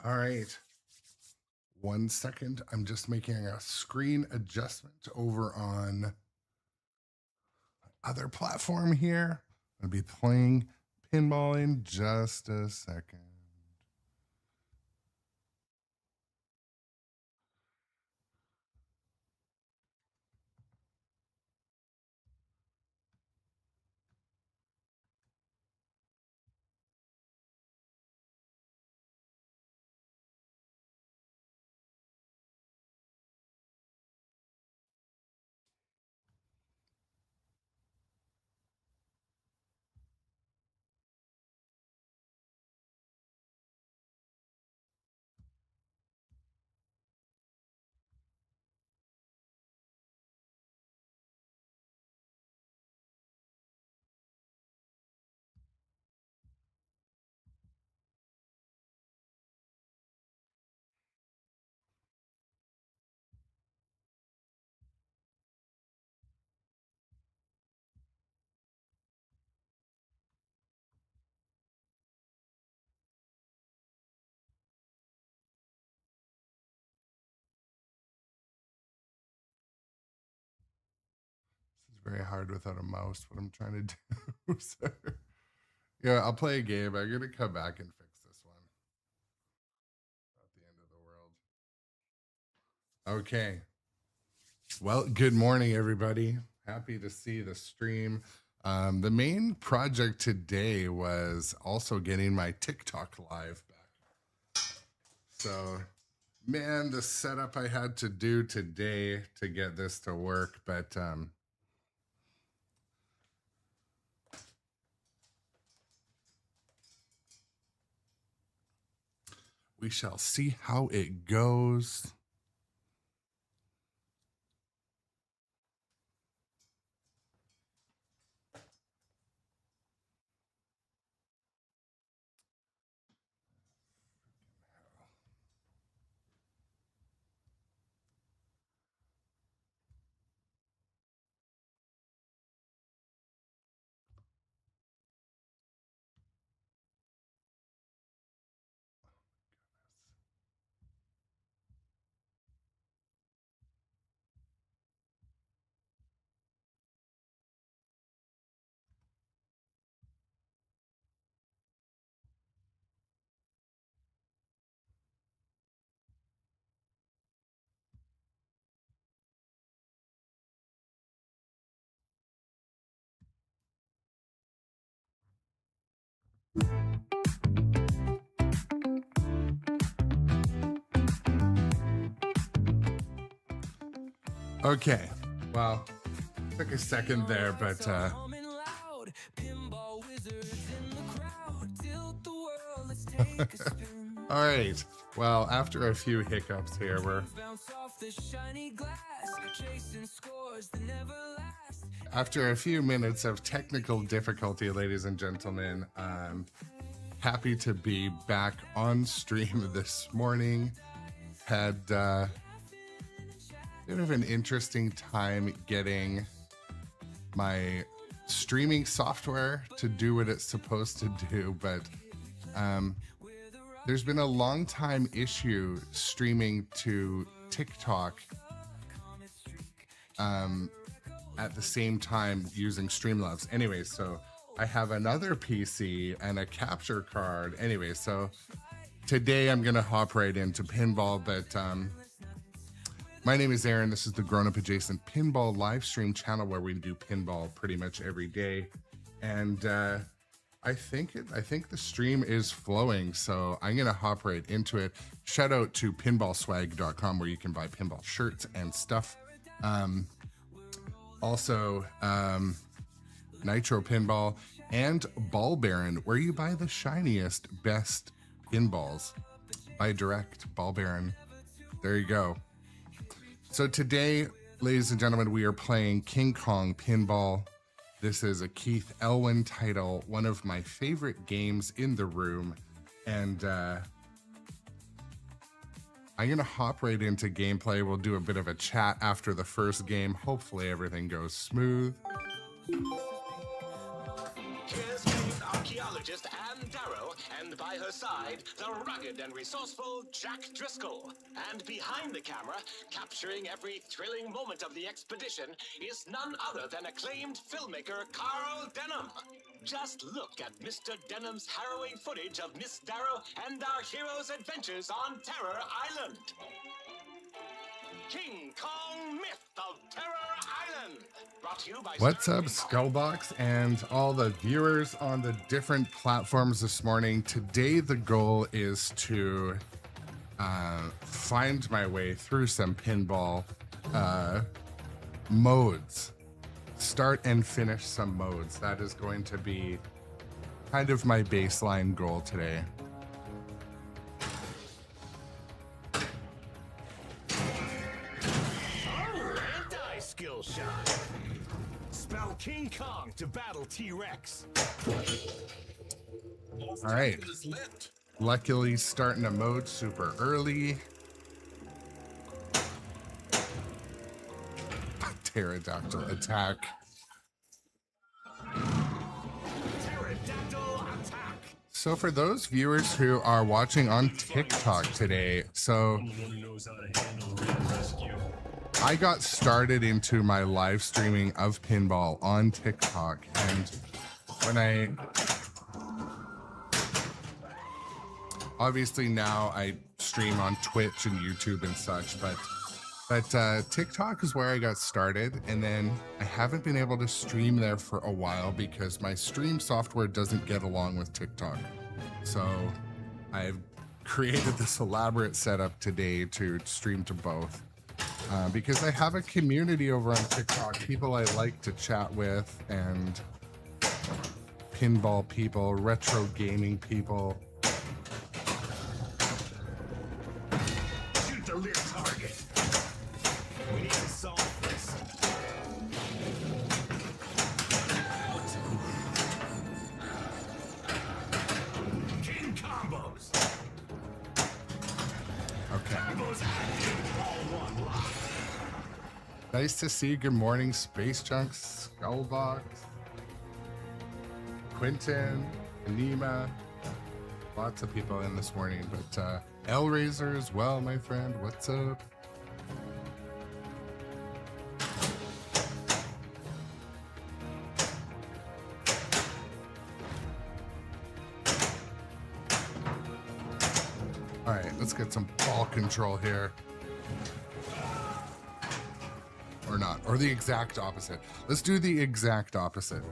All right. 1 second. I'm just making a screen adjustment over on other platform here. I'll be playing pinball in just a second. It's very hard without a mouse, what I'm trying to do. So, yeah, I'll play a game. I'm going to come back and fix this one. Not the end of the world. Okay. Well, good morning, everybody. Happy to see the stream. The main project today was also getting my TikTok live back. So, man, the setup I had to do today to get this to work, but we shall see how it goes. Okay, well, took a second there, but all right. Well, after a few hiccups here, we're after a few minutes of technical difficulty, ladies and gentlemen, I'm happy to be back on stream this morning. Had a bit of an interesting time getting my streaming software to do what it's supposed to do, but there's been a long time issue streaming to TikTok at the same time using Streamlabs. Anyway, so I have another PC and a capture card. Anyway, so today I'm gonna hop right into pinball, but my name is Aaron. This is the Grown Up Adjacent Pinball live stream channel where we do pinball pretty much every day. And I think the stream is flowing, so I'm gonna hop right into it. Shout out to pinballswag.com where you can buy pinball shirts and stuff. Also, Nitro Pinball and Ball Baron, where you buy the shiniest, best pinballs. Buy direct, Ball Baron. There you go. So today, ladies and gentlemen, we are playing King Kong Pinball. This is a Keith Elwin title, one of my favorite games in the room. And I'm gonna hop right into gameplay. We'll do a bit of a chat after the first game. Hopefully everything goes smooth. archaeologist Anne Darrow, and by her side, the rugged and resourceful Jack Driscoll. And behind the camera, capturing every thrilling moment of the expedition, is none other than acclaimed filmmaker Carl Denham. Just look at Mr. Denham's harrowing footage of Miss Darrow and our heroes' adventures on Terror Island. King Kong Myth of Terror Island. Brought to you by What's up, Skullbox, and all the viewers on the different platforms this morning. Today, the goal is to find my way through some pinball modes. Start and finish some modes. That is going to be kind of my baseline goal today. Skill shot. Spell King Kong to battle T-Rex. All right. Luckily, starting a mode super early. Pterodactyl attack. Pterodactyl attack. So for those viewers who are watching on TikTok today, I got started into my live streaming of pinball on TikTok, and when obviously now I stream on Twitch and YouTube and such, but TikTok is where I got started, and then I haven't been able to stream there for a while because my stream software doesn't get along with TikTok. So I've created this elaborate setup today to stream to both. Because I have a community over on TikTok, people I like to chat with, and pinball people, retro gaming people. Shoot the lit target. We need to solve this. King combos. Okay. Combos active, all one lock. Nice to see you. Good morning, Space Chunks, Skullbox, Quentin, Anima. Lots of people in this morning, but Hellraiser as well, my friend. What's up? All right, let's get some ball control here. Or not, or the exact opposite. Let's do the exact opposite.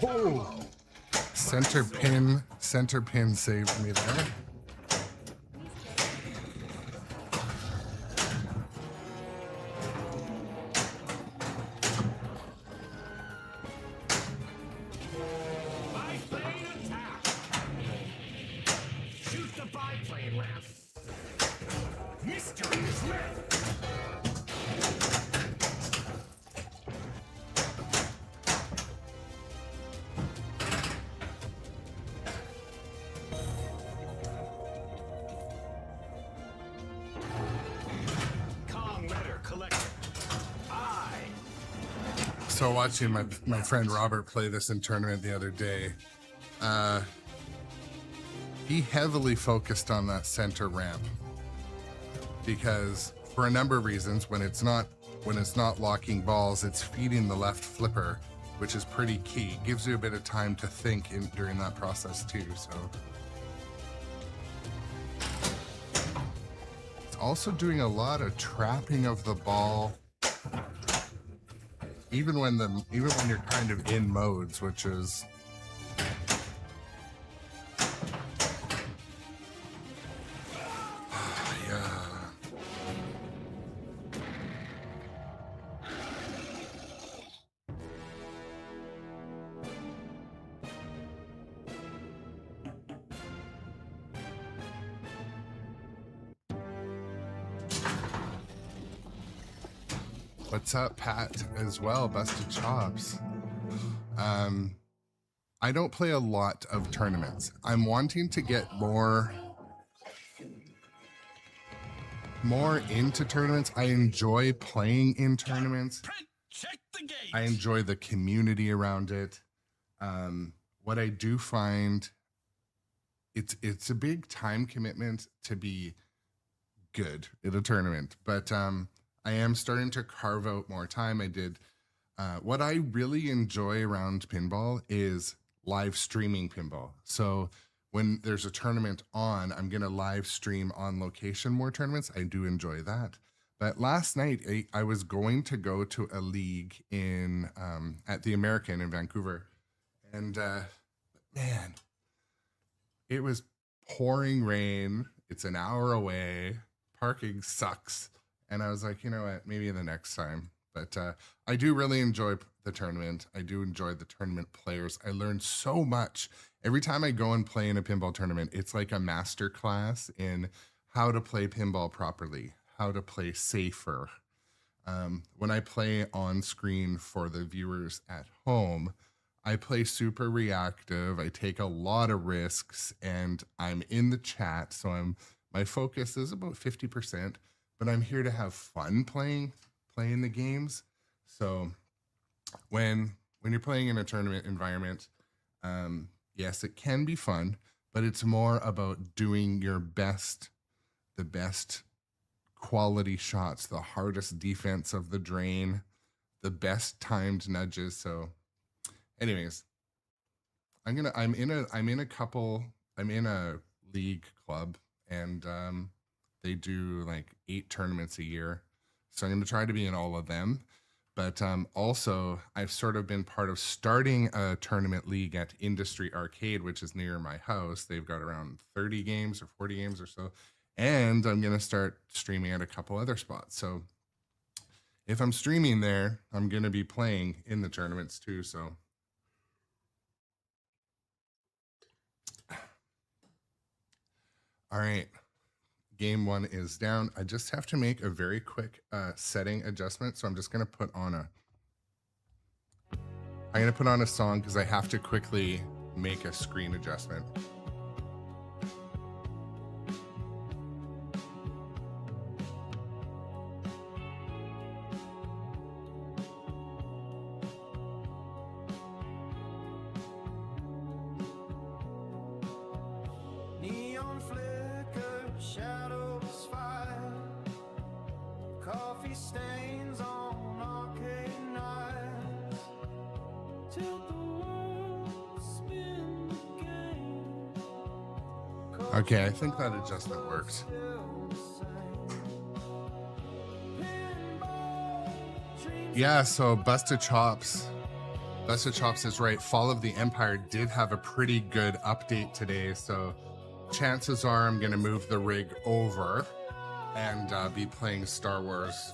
Oh, center pin saved me there. Biplane attack. Shoot the biplane ramp. Mystery is lit. So watching my friend Robert play this in tournament the other day, he heavily focused on that center ramp because for a number of reasons, when it's not locking balls, it's feeding the left flipper, which is pretty key. It gives you a bit of time to think during that process too. So it's also doing a lot of trapping of the ball. Even when you're kind of in modes, which is What's up, Pat, as well? Busted Chops. I don't play a lot of tournaments. I'm wanting to get more into tournaments. I enjoy playing in tournaments. I enjoy the community around it. What I do find, it's a big time commitment to be good at a tournament, but I am starting to carve out more time. I did what I really enjoy around pinball is live streaming pinball. So when there's a tournament on, I'm going to live stream on location more tournaments. I do enjoy that. But last night I was going to go to a league in at the American in Vancouver, and man, it was pouring rain. It's an hour away. Parking sucks. And I was like, you know what, maybe the next time. But I do really enjoy the tournament. I do enjoy the tournament players. I learned so much. Every time I go and play in a pinball tournament, it's like a master class in how to play pinball properly, how to play safer. When I play on screen for the viewers at home, I play super reactive. I take a lot of risks, and I'm in the chat. So my focus is about 50%, but I'm here to have fun playing the games. So when you're playing in a tournament environment, yes, it can be fun, but it's more about doing your best, the best quality shots, the hardest defense of the drain, the best timed nudges. So anyways, I'm in a league club, and they do like 8 tournaments a year. So I'm going to try to be in all of them. But also, I've sort of been part of starting a tournament league at Industry Arcade, which is near my house. They've got around 30 games or 40 games or so. And I'm going to start streaming at a couple other spots. So if I'm streaming there, I'm going to be playing in the tournaments too. So all right. Game 1 is down. I just have to make a very quick setting adjustment. So I'm just going to put on a song because I have to quickly make a screen adjustment. Okay, I think that adjustment works. Yeah, so Busted Chops is right. Fall of the Empire did have a pretty good update today, so chances are I'm going to move the rig over and be playing Star Wars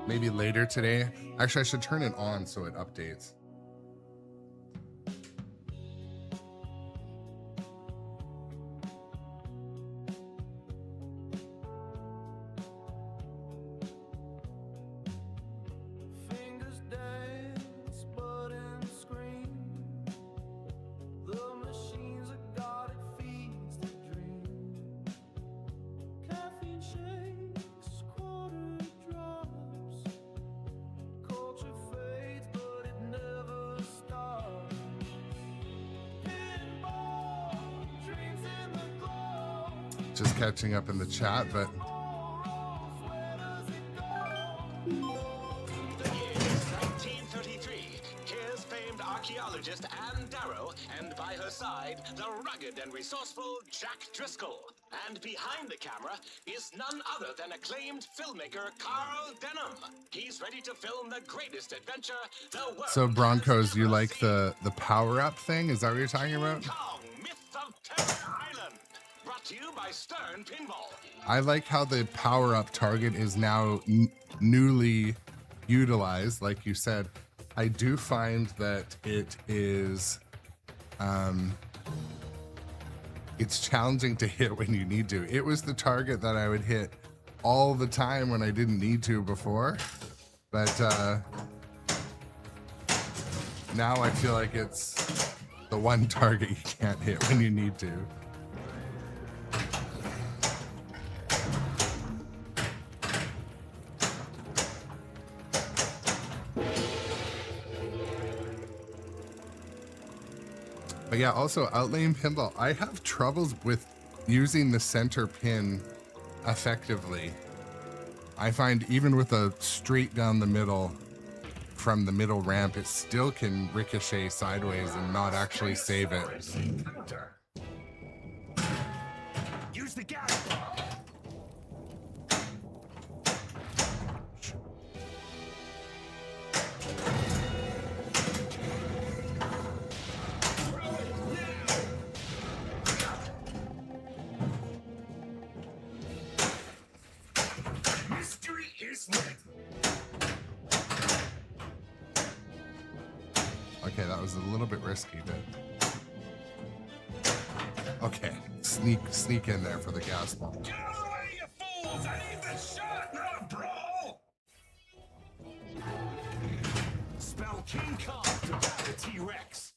maybe later today. Actually, I should turn it on so it updates. Just catching up in the chat, but The year is 1933. Here's famed archaeologist Anne Darrow, and by her side, the rugged and resourceful Jack Driscoll. And behind the camera is none other than acclaimed filmmaker Carl Denham. He's ready to film the greatest adventure the world so Broncos, has you ever like seen. the power up thing? Is that what you're talking about? Kong, Myth of Terror Island. Brought to you by Stern Pinball. I like how the power up target is now newly utilized, like you said. I do find that it is it's challenging to hit when you need to. It was the target that I would hit all the time when I didn't need to before, But now I feel like it's the one target you can't hit when you need to. But yeah, also outlane pinball. I have troubles with using the center pin effectively. I find even with a straight down the middle from the middle ramp, it still can ricochet sideways and not actually save it. Use the gas. Mystery is lit. Okay, that was a little bit risky, but okay, sneak in there for the gas ball. Get out of the way, you fools! I need this shot, not a brawl! Spell King Kong to battle T-Rex.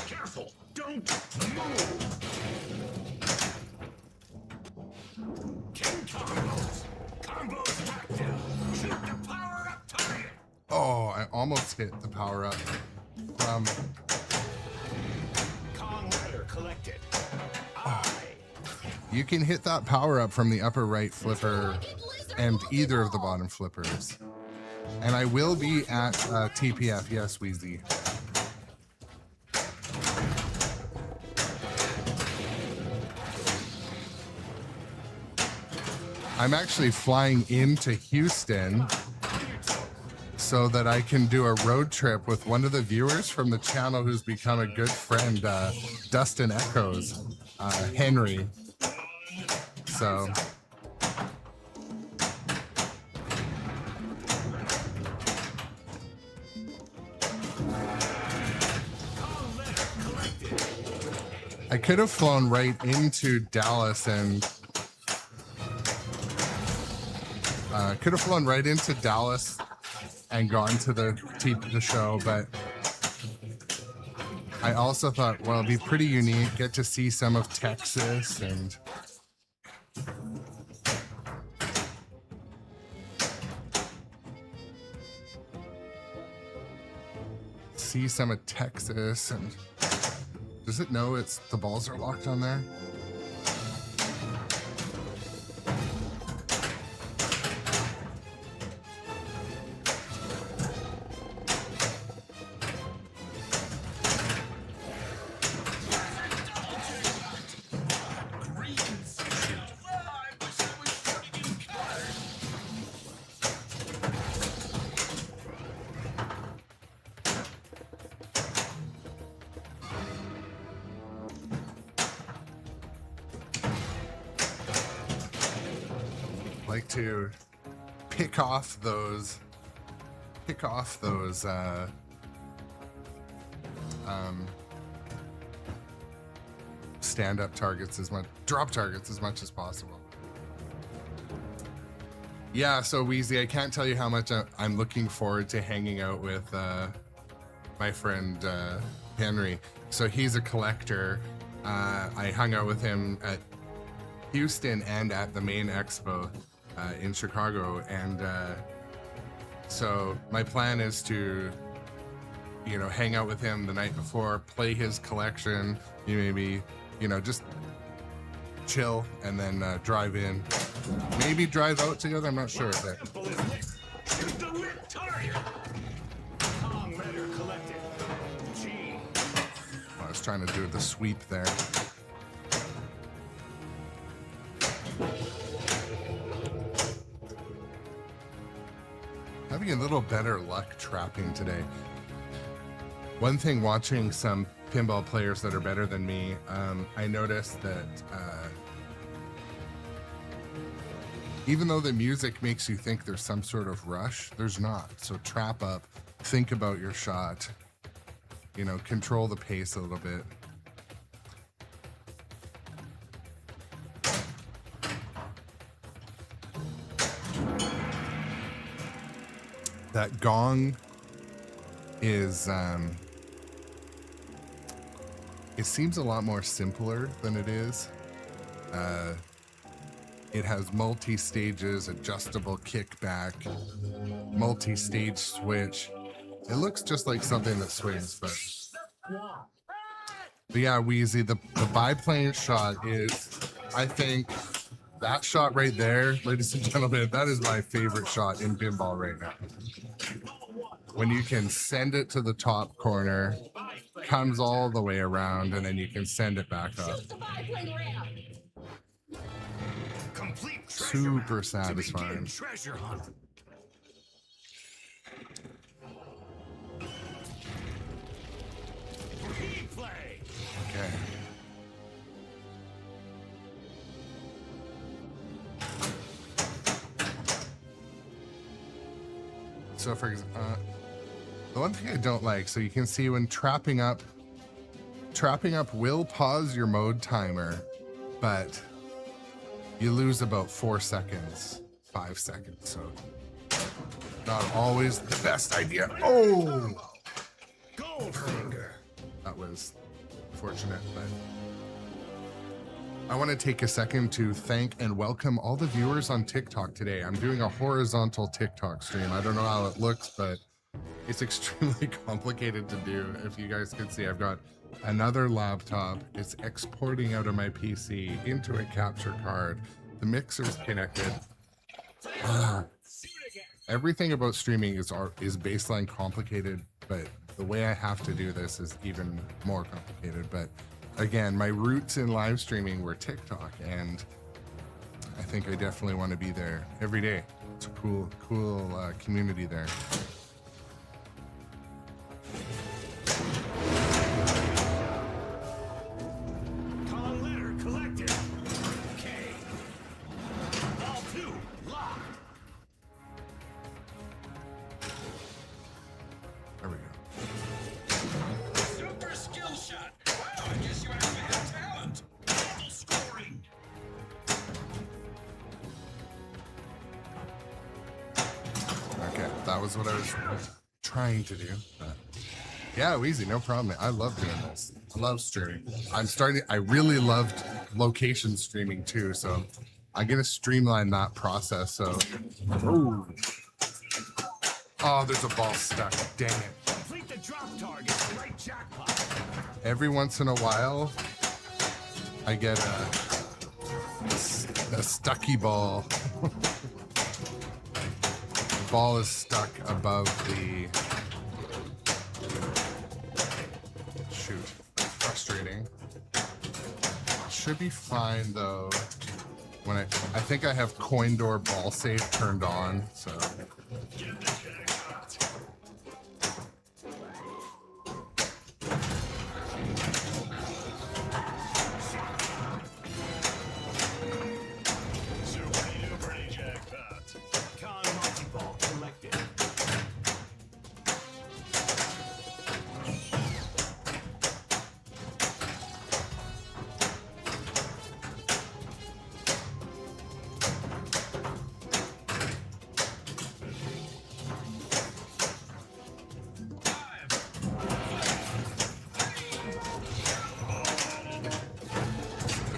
Careful! Don't move! King combos! Combos active! Shoot the power-up target! Oh, I almost hit the power up. Kong letter collected. You can hit that power up from the upper right flipper and either of the bottom flippers. And I will be at TPF, yes, Wheezy. I'm actually flying into Houston so that I can do a road trip with one of the viewers from the channel who's become a good friend, Dustin Echoes, Henry. So I could have flown right into Dallas and gone to the show, but I also thought, well, it'd be pretty unique, get to see some of Texas and and does it know the balls are locked on there? Like to pick off those stand-up targets drop targets as much as possible. Yeah, so Wheezy, I can't tell you how much I'm looking forward to hanging out with my friend Henry. So he's a collector. I hung out with him at Houston and at the main expo in Chicago, and so my plan is to hang out with him the night before, play his collection, maybe just chill, and then drive in, maybe drive out together. I'm not sure, but I was trying to do the sweep there. Having a little better luck trapping today. One thing, watching some pinball players that are better than me, I noticed that even though the music makes you think there's some sort of rush, there's not. So trap up, think about your shot, control the pace a little bit. That gong is, it seems a lot more simpler than it is. It has multi-stages, adjustable kickback, multi-stage switch. It looks just like something that swings, but yeah, Wheezy, the biplane shot is, I think, that shot right there, ladies and gentlemen, that is my favorite shot in pinball right now. When you can send it to the top corner, comes all the way around, and then you can send it back up. Super satisfying. Treasure hunt. Okay. So for example, the one thing I don't like, so you can see when trapping up will pause your mode timer, but you lose about 4 seconds, 5 seconds. So not always the best idea. Oh, that was fortunate, but I want to take a second to thank and welcome all the viewers on TikTok today. I'm doing a horizontal TikTok stream. I don't know how it looks, but it's extremely complicated to do. If you guys can see, I've got another laptop. It's exporting out of my PC into a capture card. The mixer's connected. Everything about streaming is baseline complicated, but the way I have to do this is even more complicated. But again, my roots in live streaming were TikTok, and I think I definitely want to be there every day. It's a cool community there. Call letter collected. Okay. All 2 locked. There we go. Super skill shot. Wow, I guess you actually have talent. Double scoring. Okay, that was what I was trying to do. But yeah, easy, no problem. I love doing this. I love streaming. I really loved location streaming too, so I'm gonna streamline that process. So, oh, there's a ball stuck. Dang it. Complete the drop target. Right jackpot. Every once in a while, I get a stucky ball. Ball is stuck above the shoot. Frustrating. Should be fine though. When I think I have coin door ball safe turned on, so.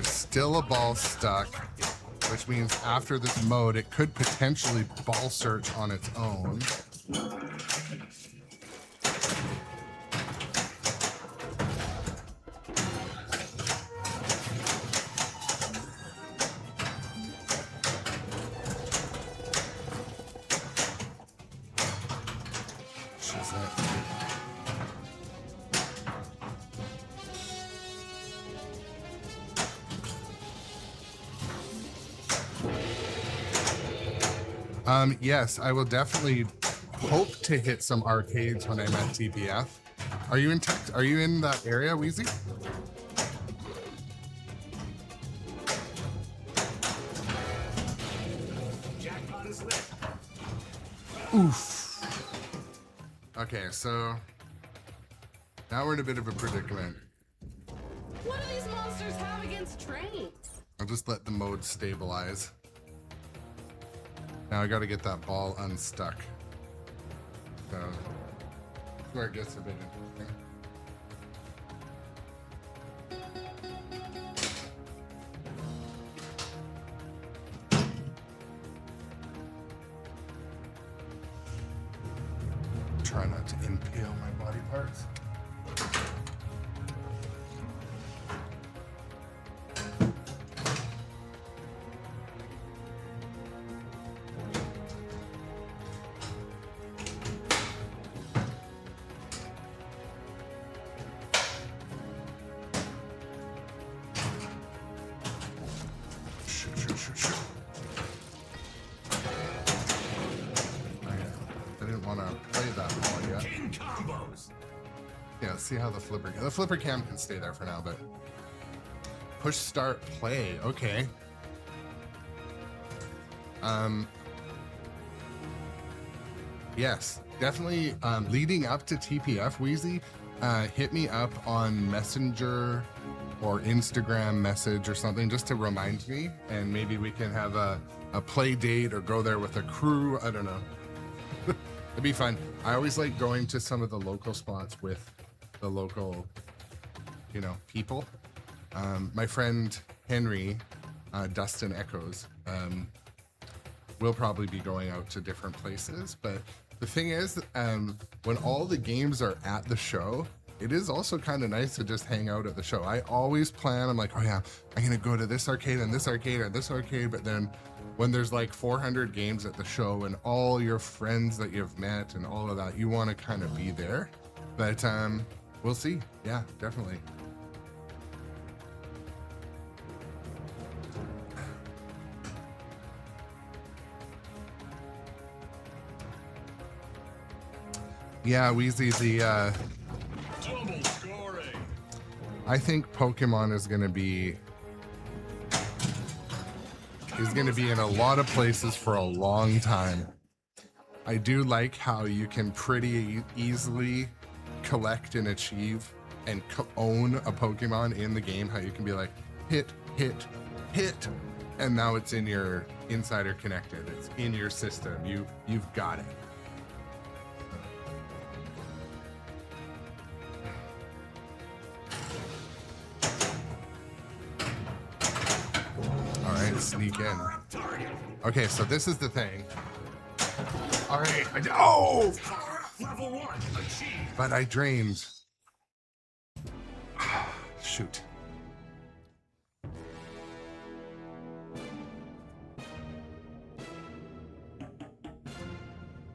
Still a ball stuck, which means after this mode, it could potentially ball search on its own. Yes, I will definitely hope to hit some arcades when I'm at TPF. Are you in that area, Wheezy? Oof. Okay, so now we're in a bit of a predicament. What do these monsters have against trains? I'll just let the mode stabilize. Now I gotta get that ball unstuck. So that's where it gets a bit interesting. Try not to impale my body parts. Shoot. I didn't want to play that ball yet. Yeah, let's see how the flipper cam can stay there for now, but push start play. Okay. Yes, definitely. Leading up to TPF, Wheezy, hit me up on Messenger or Instagram message or something just to remind me, and maybe we can have a play date or go there with a crew. I don't know. It'd be fun. I always like going to some of the local spots with the local, people. My friend Henry, Dustin Echoes, will probably be going out to different places. But the thing is, when all the games are at the show, it is also kind of nice to just hang out at the show. I always plan, I'm like, oh yeah, I'm gonna go to this arcade and this arcade and this arcade, but then when there's like 400 games at the show and all your friends that you've met and all of that, you want to kind of be there. But we'll see. Yeah, definitely. Yeah, Wheezy, the Double scoring. I think Pokemon is gonna be in a lot of places for a long time. I do like how you can pretty easily collect and achieve and own a Pokemon in the game. How you can be like, hit, and now it's in your Insider Connected. It's in your system. You've got it. All right, sneak in. Okay, so this is the thing. All right, Level 1 achieved. but I drained. Shoot.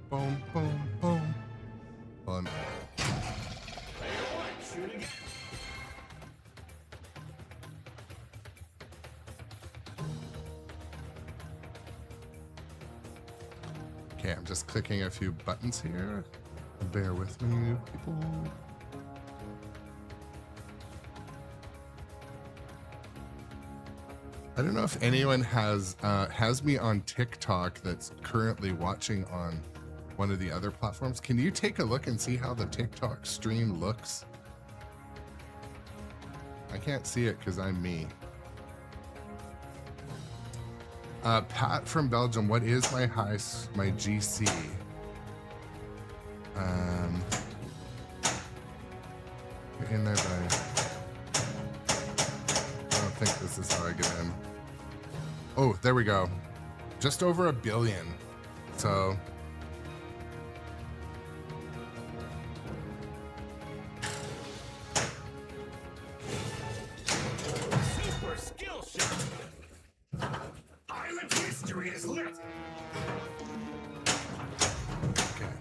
Boom, boom, boom. Fun. Shoot again. Okay, I'm just clicking a few buttons here. Bear with me, people. I don't know if anyone has me on TikTok that's currently watching on one of the other platforms. Can you take a look and see how the TikTok stream looks? I can't see it because I'm me. Pat from Belgium, what is my GC? Get in there, buddy. I don't think this is how I get in. Oh, there we go. Just over 1 billion. So. Super skill shot. Island history is lit. Okay.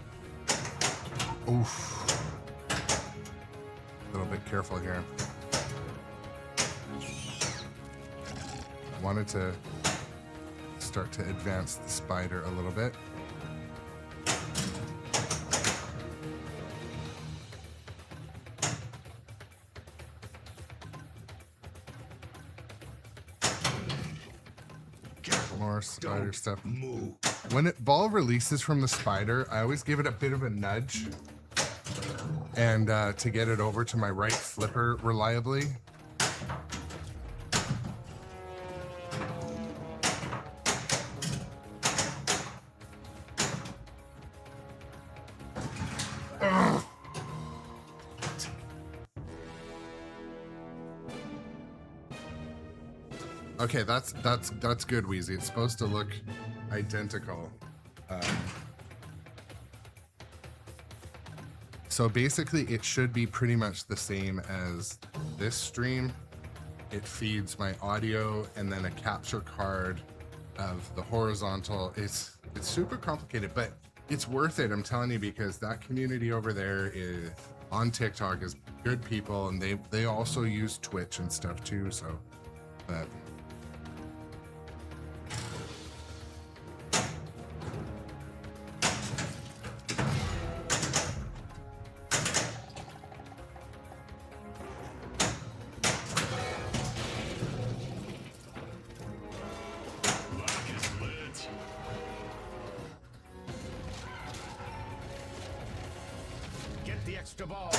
Oof. A little bit careful here. I wanted to start to advance the spider a little bit. More spider stuff. Move. When ball releases from the spider, I always give it a bit of a nudge and to get it over to my right flipper reliably. Okay, that's good, Wheezy. It's supposed to look identical. So basically, it should be pretty much the same as this stream. It feeds my audio and then a capture card of the horizontal. It's super complicated, but it's worth it. I'm telling you, because that community over there is on TikTok is good people, and they also use Twitch and stuff too. So, but. Ball.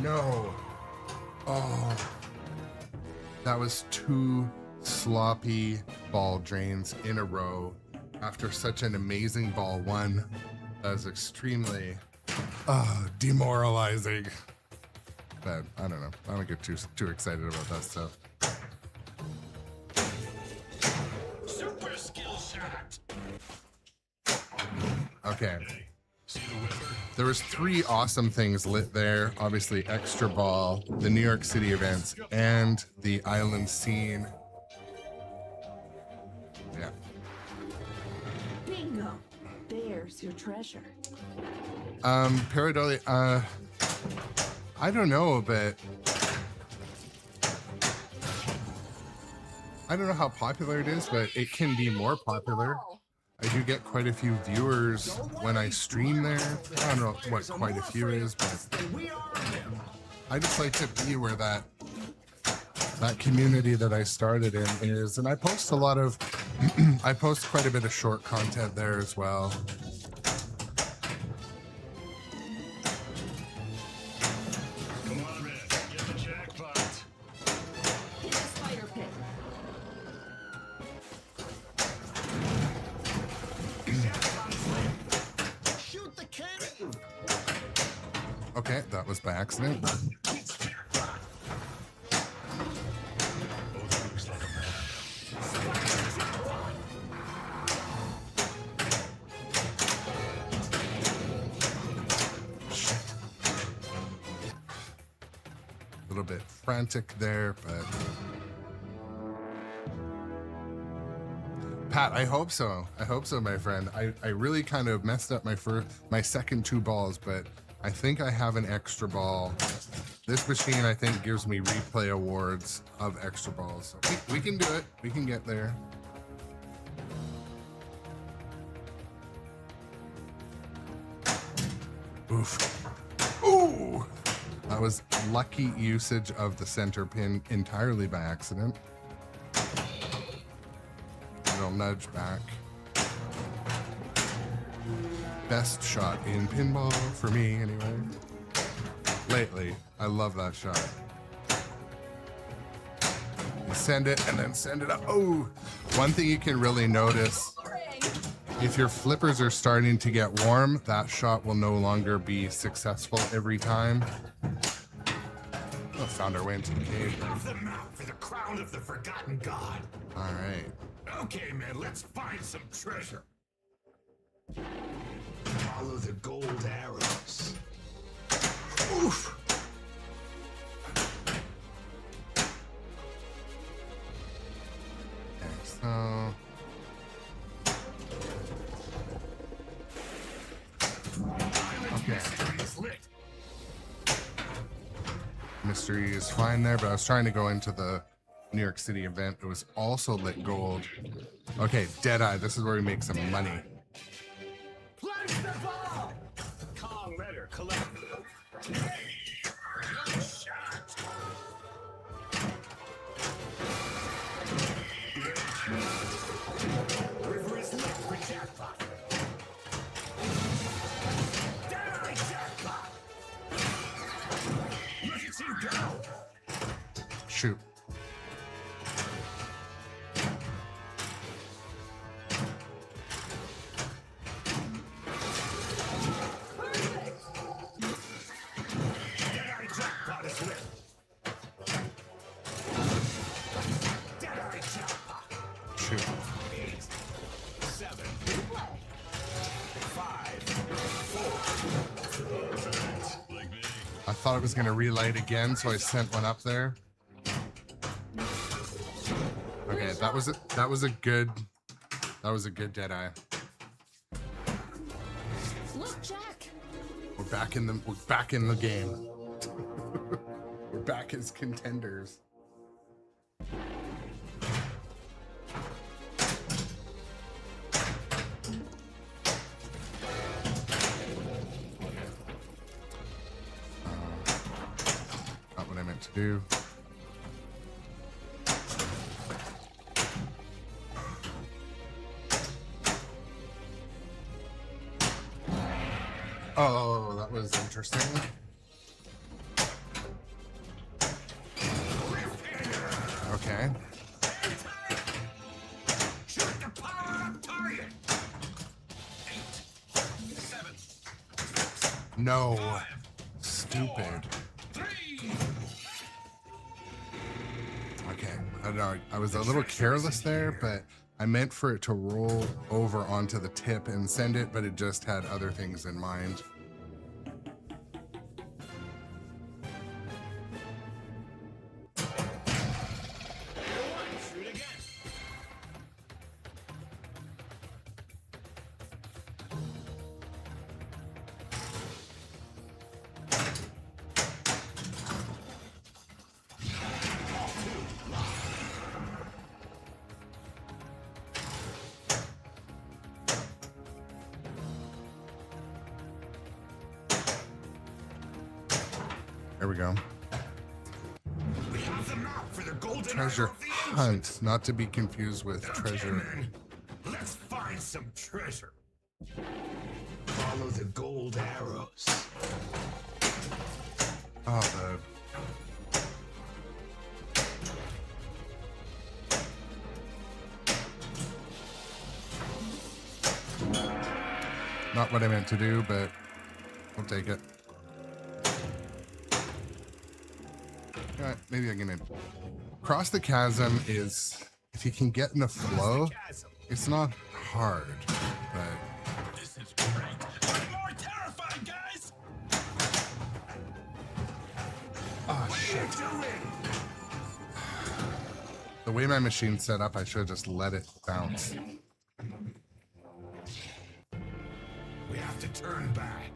No. Oh. That was 2 sloppy ball drains in a row after such an amazing ball one. That was extremely demoralizing. But I don't know. I don't get too excited about that stuff. Super skill shot. Okay. There was 3 awesome things lit there. Obviously, Extra Ball, the New York City events, and the island scene. Yeah. Bingo. There's your treasure. Paradoli, I don't know, but I don't know how popular it is, but it can be more popular. I do get quite a few viewers when I stream there. I don't know what quite a few is, but I just like to be where that community that I started in is. And I post a lot of, I post quite a bit of short content there as well. Come on, Red. Get the jackpot. Hit the spider pit. Shoot the cannon. Okay, that was by accident. A little bit frantic there, but Pat, I hope so. I hope so, my friend. I really kind of messed up my second 2 balls, but I think I have an extra ball. This machine, I think, gives me replay awards of extra balls. So we can do it. We can get there. Oof. Ooh! That was lucky usage of the center pin entirely by accident. Little nudge back. Best shot in pinball for me, anyway. Lately, I love that shot. You send it and then send it up. Oh, one thing you can really notice, if your flippers are starting to get warm, that shot will no longer be successful every time. Oh, found our way into the cave. Off the mount for the crown of the forgotten god. All right. Okay, man, let's find some treasure. Follow the gold arrows. Oof. Okay, so okay. Mystery is fine there, but I was trying to go into the New York City event. It was also lit gold. Okay, Deadeye, this is where we make some money. Place the ball! Kong Redder, collect. Good shot. River is lit for jackpot. Deadeye jackpot! Look at you go! Shoot. thought it was going to relight again, so I sent one up there. Okay, that was a good dead eye. Look, Jack. We're back in the game. We're back as contenders. Not what I meant to do. Oh, that was interesting. Okay. Shoot the power-up target. 8, 7, No. Stupid. 3. Okay. I don't know. I was a little careless there, but I meant for it to roll over onto the tip and send it, but it just had other things in mind. Shoot again. There we go. We have the map for the golden Treasure Arrow of the hunt, not to be confused with treasure. men, let's find some treasure. Follow the gold arrows. Oh, the... Not what I meant to do, but I'll take it. Alright, maybe I'm gonna... Cross the chasm is... If you can get in the flow, it's not hard, but... This is great. I'm more terrified, guys. Oh, shit. The way my machine's set up, I should have just let it bounce. We have to turn back.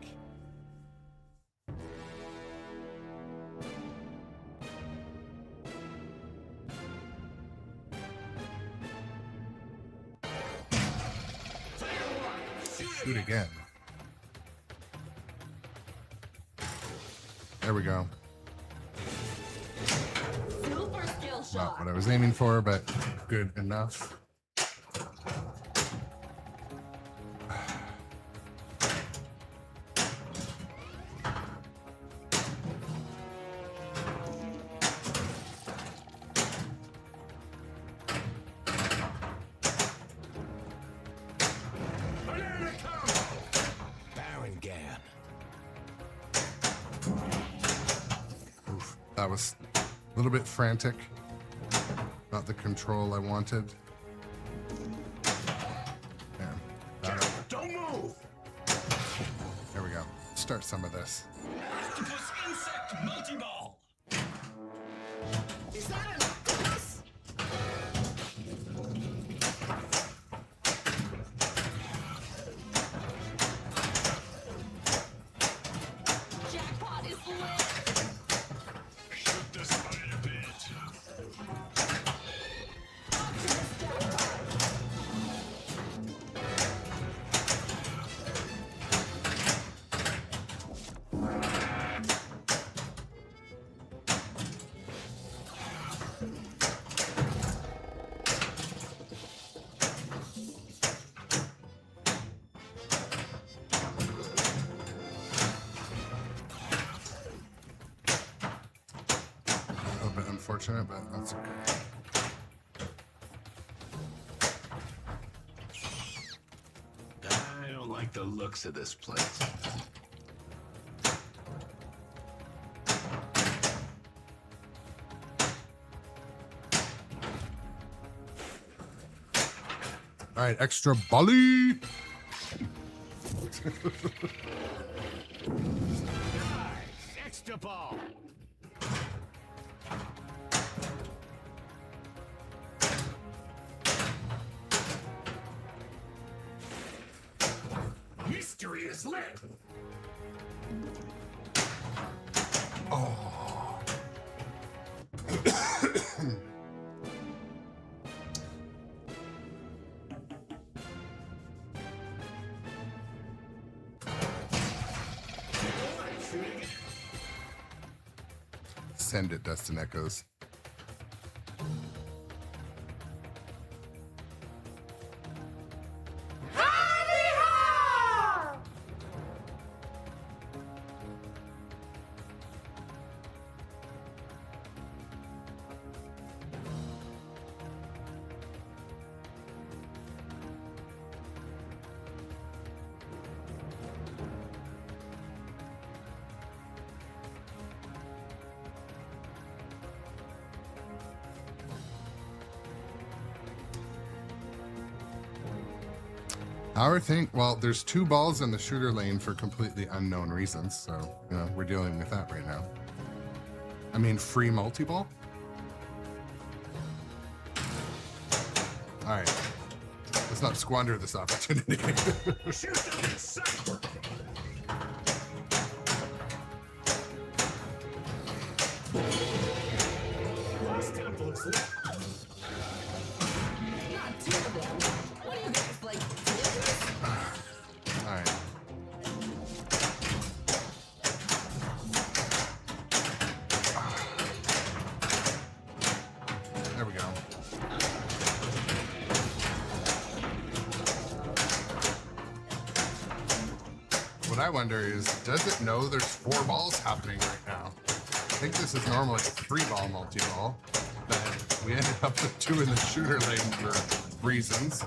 Shoot again. There we go. Super skill Not shot. what I was aiming for, but good enough. Banana combo. Baron Gan. Oof, that was a little bit frantic. Not the control I wanted. There. Don't move. There we go. Start some of this. Octopus insect multi-ball. Is that an octopus? Jackpot is lit. Shoot the spider bit. Optimus jackpot. A little bit unfortunate, but that's okay. I don't like the looks of this place. All right, extra bally. Extra basketball. Mystery is lit. Oh. Send it, Dustin Echoes. Our thing, well, there's 2 balls in the shooter lane for completely unknown reasons, so, you know, we're dealing with that right now. I mean, free multi-ball? All right, let's not squander this opportunity. Shoot them inside. Last temple is lit. Not 2 of them. What are you guys, like, ninjas? All right. There we go. What I wonder is, does it know there's 4 balls happening right now? I think this is normally a 3-ball multi-ball, but we ended up with 2 in the shooter lane for reasons.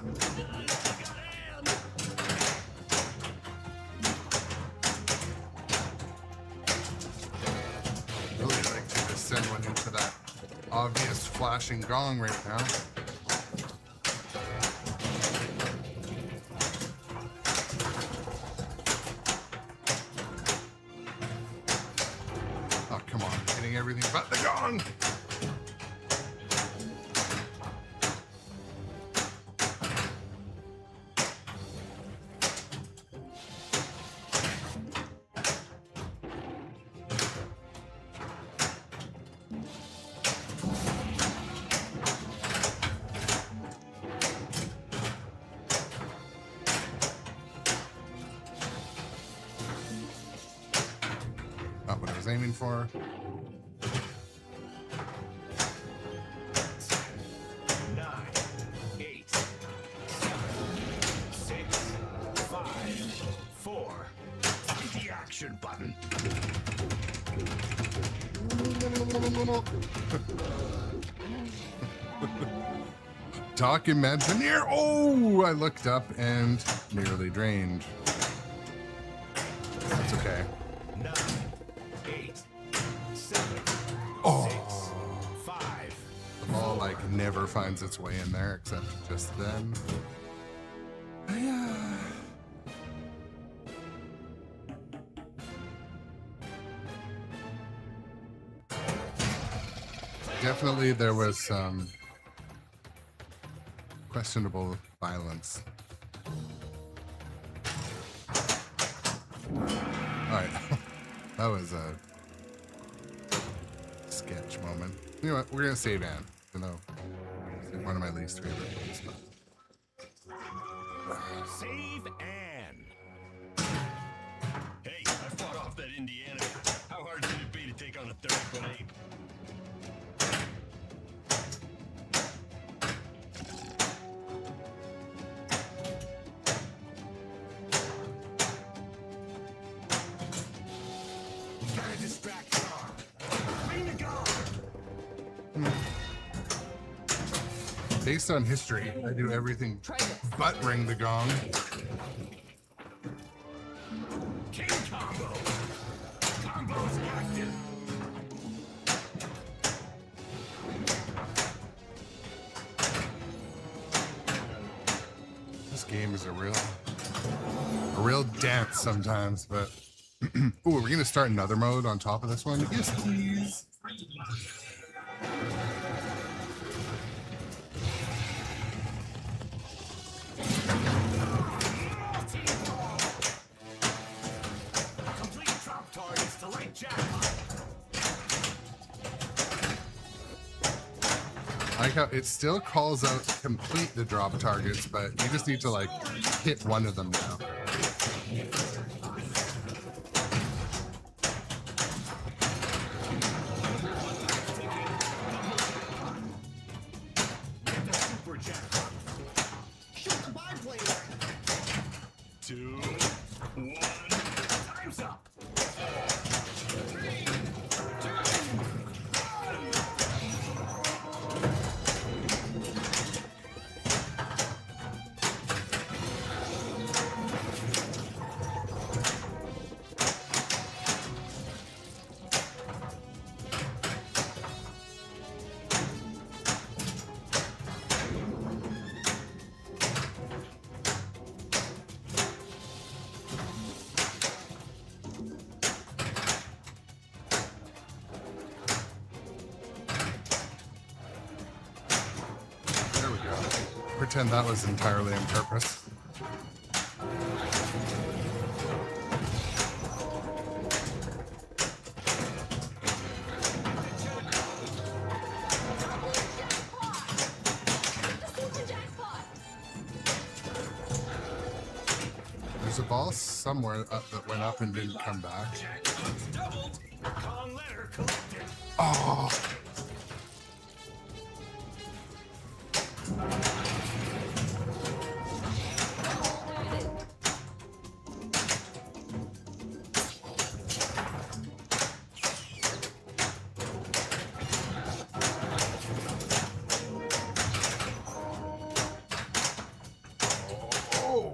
Really like to just send one into that obvious flashing gong right now. Oh, come on, hitting everything but the gong. Not what I was aiming for. 9, 8, 7, 6, 5, 4. Hit the action button. Doc Imagineer. Oh, I looked up and nearly drained. That's okay. 9, 8, 7, Oh. 6, 5. The ball like never finds its way in there except just then. Definitely there was some questionable violence. Alright. That was a sketch moment. You know what? We're gonna save Anne. You know, one of my least favorite ones. Save Anne. Hey, I fought off that Indiana. How hard could it be to take on a 30-foot ape? Gotta distract Gar. Bring the Gar. Based on history, I do everything but ring the gong. King combo. Combo's active. This game is a real dance sometimes, but Ooh, we're gonna start another mode on top of this one. Yes, please. Complete drop targets to light jackpot. I like how it still calls out complete the drop targets, but you just need to like hit one of them now. Get the super jackpot. Shoot the biplaner. 2, 1. Time's up. 3, 2, There we go. Pretend that was entirely on purpose. There's a ball somewhere up that went up and didn't come back. Jackpot's doubled. Kong letter collected. Oh,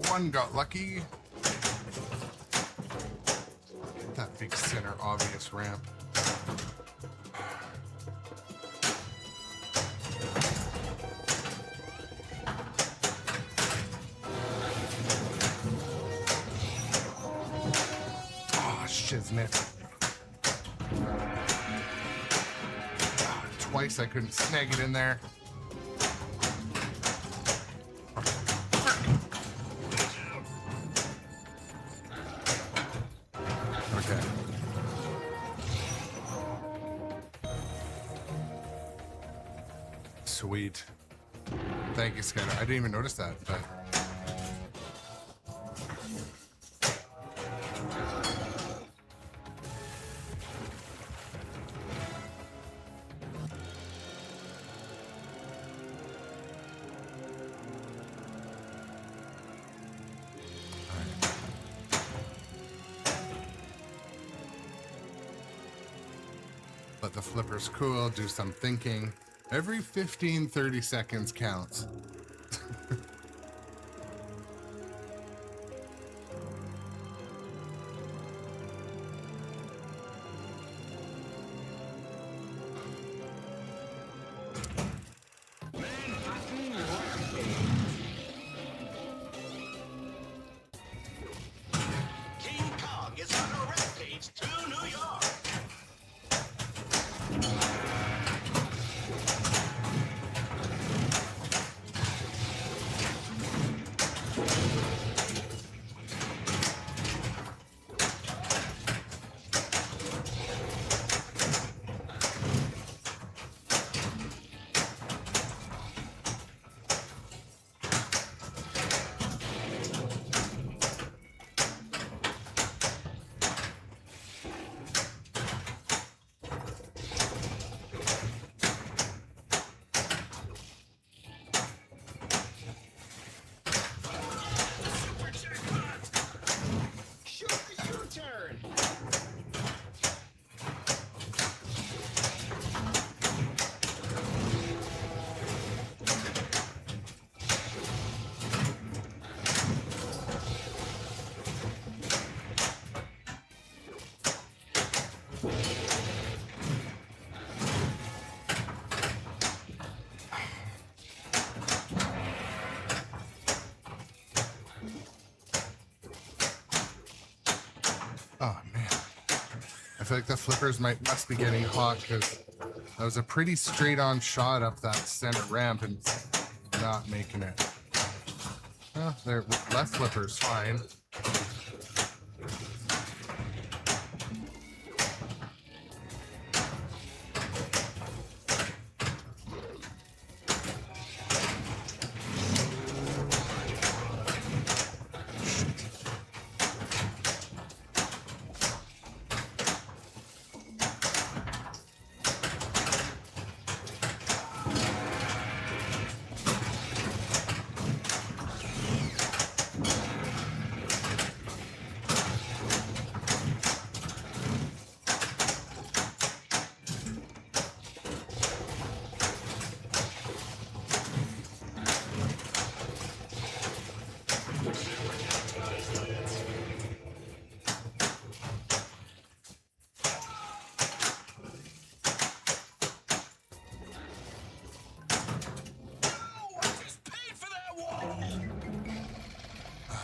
one got lucky. That big center obvious ramp. Oh, shiznit. Twice I couldn't snag it in there. Okay. Sweet. Thank you, Skyler. I didn't even notice that, but let the flippers cool, do some thinking. Every 15-30 seconds counts. King Kong is on a rampage through New York. feel like the flippers must be getting hot because that was a pretty straight on shot up that center ramp and not making it. Well, they're left flippers, fine.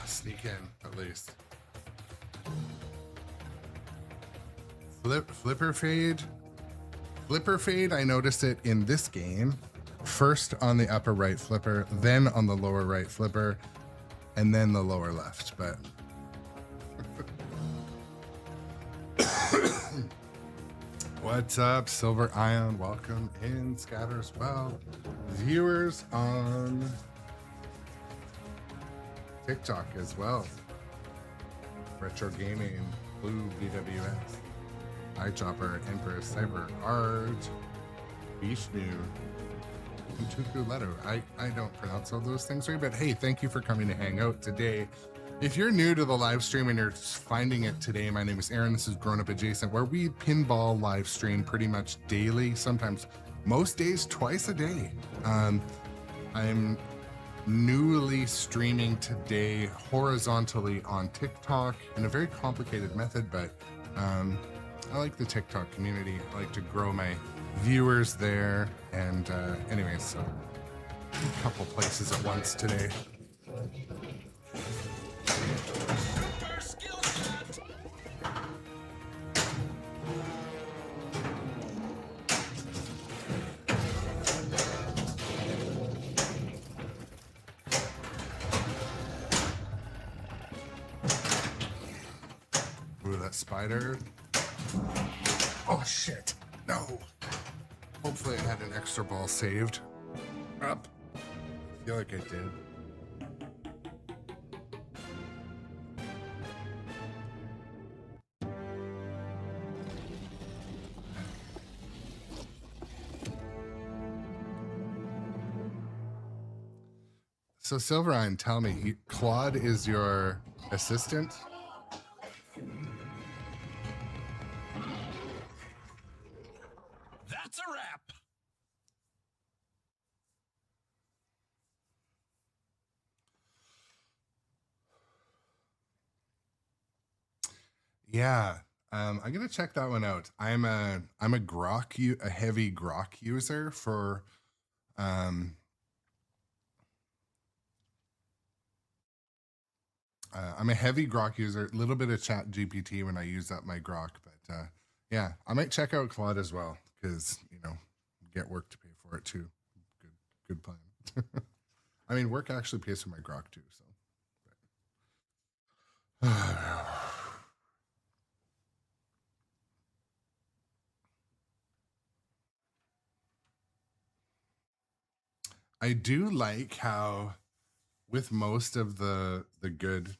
Sneak in, at least. Flipper fade. Flipper fade, I noticed it in this game. First on the upper right flipper, then on the lower right flipper, and then the lower left, but... What's up, Silver Ion? Welcome in, Scatter as well. Viewers on TikTok as well. Retro Gaming, Blue BWS, iChopper, Empress, Cyber, Art, Vishnu, and Tuku Leto. I don't pronounce all those things right, but hey, thank you for coming to hang out today. If you're new to the live stream and you're finding it today, my name is Aaron. This is Grown Up Adjacent, where we pinball live stream pretty much daily, sometimes most days, twice a day. I'm newly streaming today horizontally on TikTok in a very complicated method, but I like the TikTok community. I like to grow my viewers there, and anyway, so a couple places at once today. Ooh, that spider. Oh shit, no. Hopefully I had an extra ball saved. Up. I feel like I did. So Silverine, tell me, Claude is your assistant? That's a wrap. Yeah, I'm gonna check that one out. I'm a heavy grok user for I'm a heavy grok user, a little bit of chat GPT when I use up my grok, but yeah, I might check out Claude as well, because get work to pay for it too. Good plan. I mean, work actually pays for my grok too, so I do like how with most of the good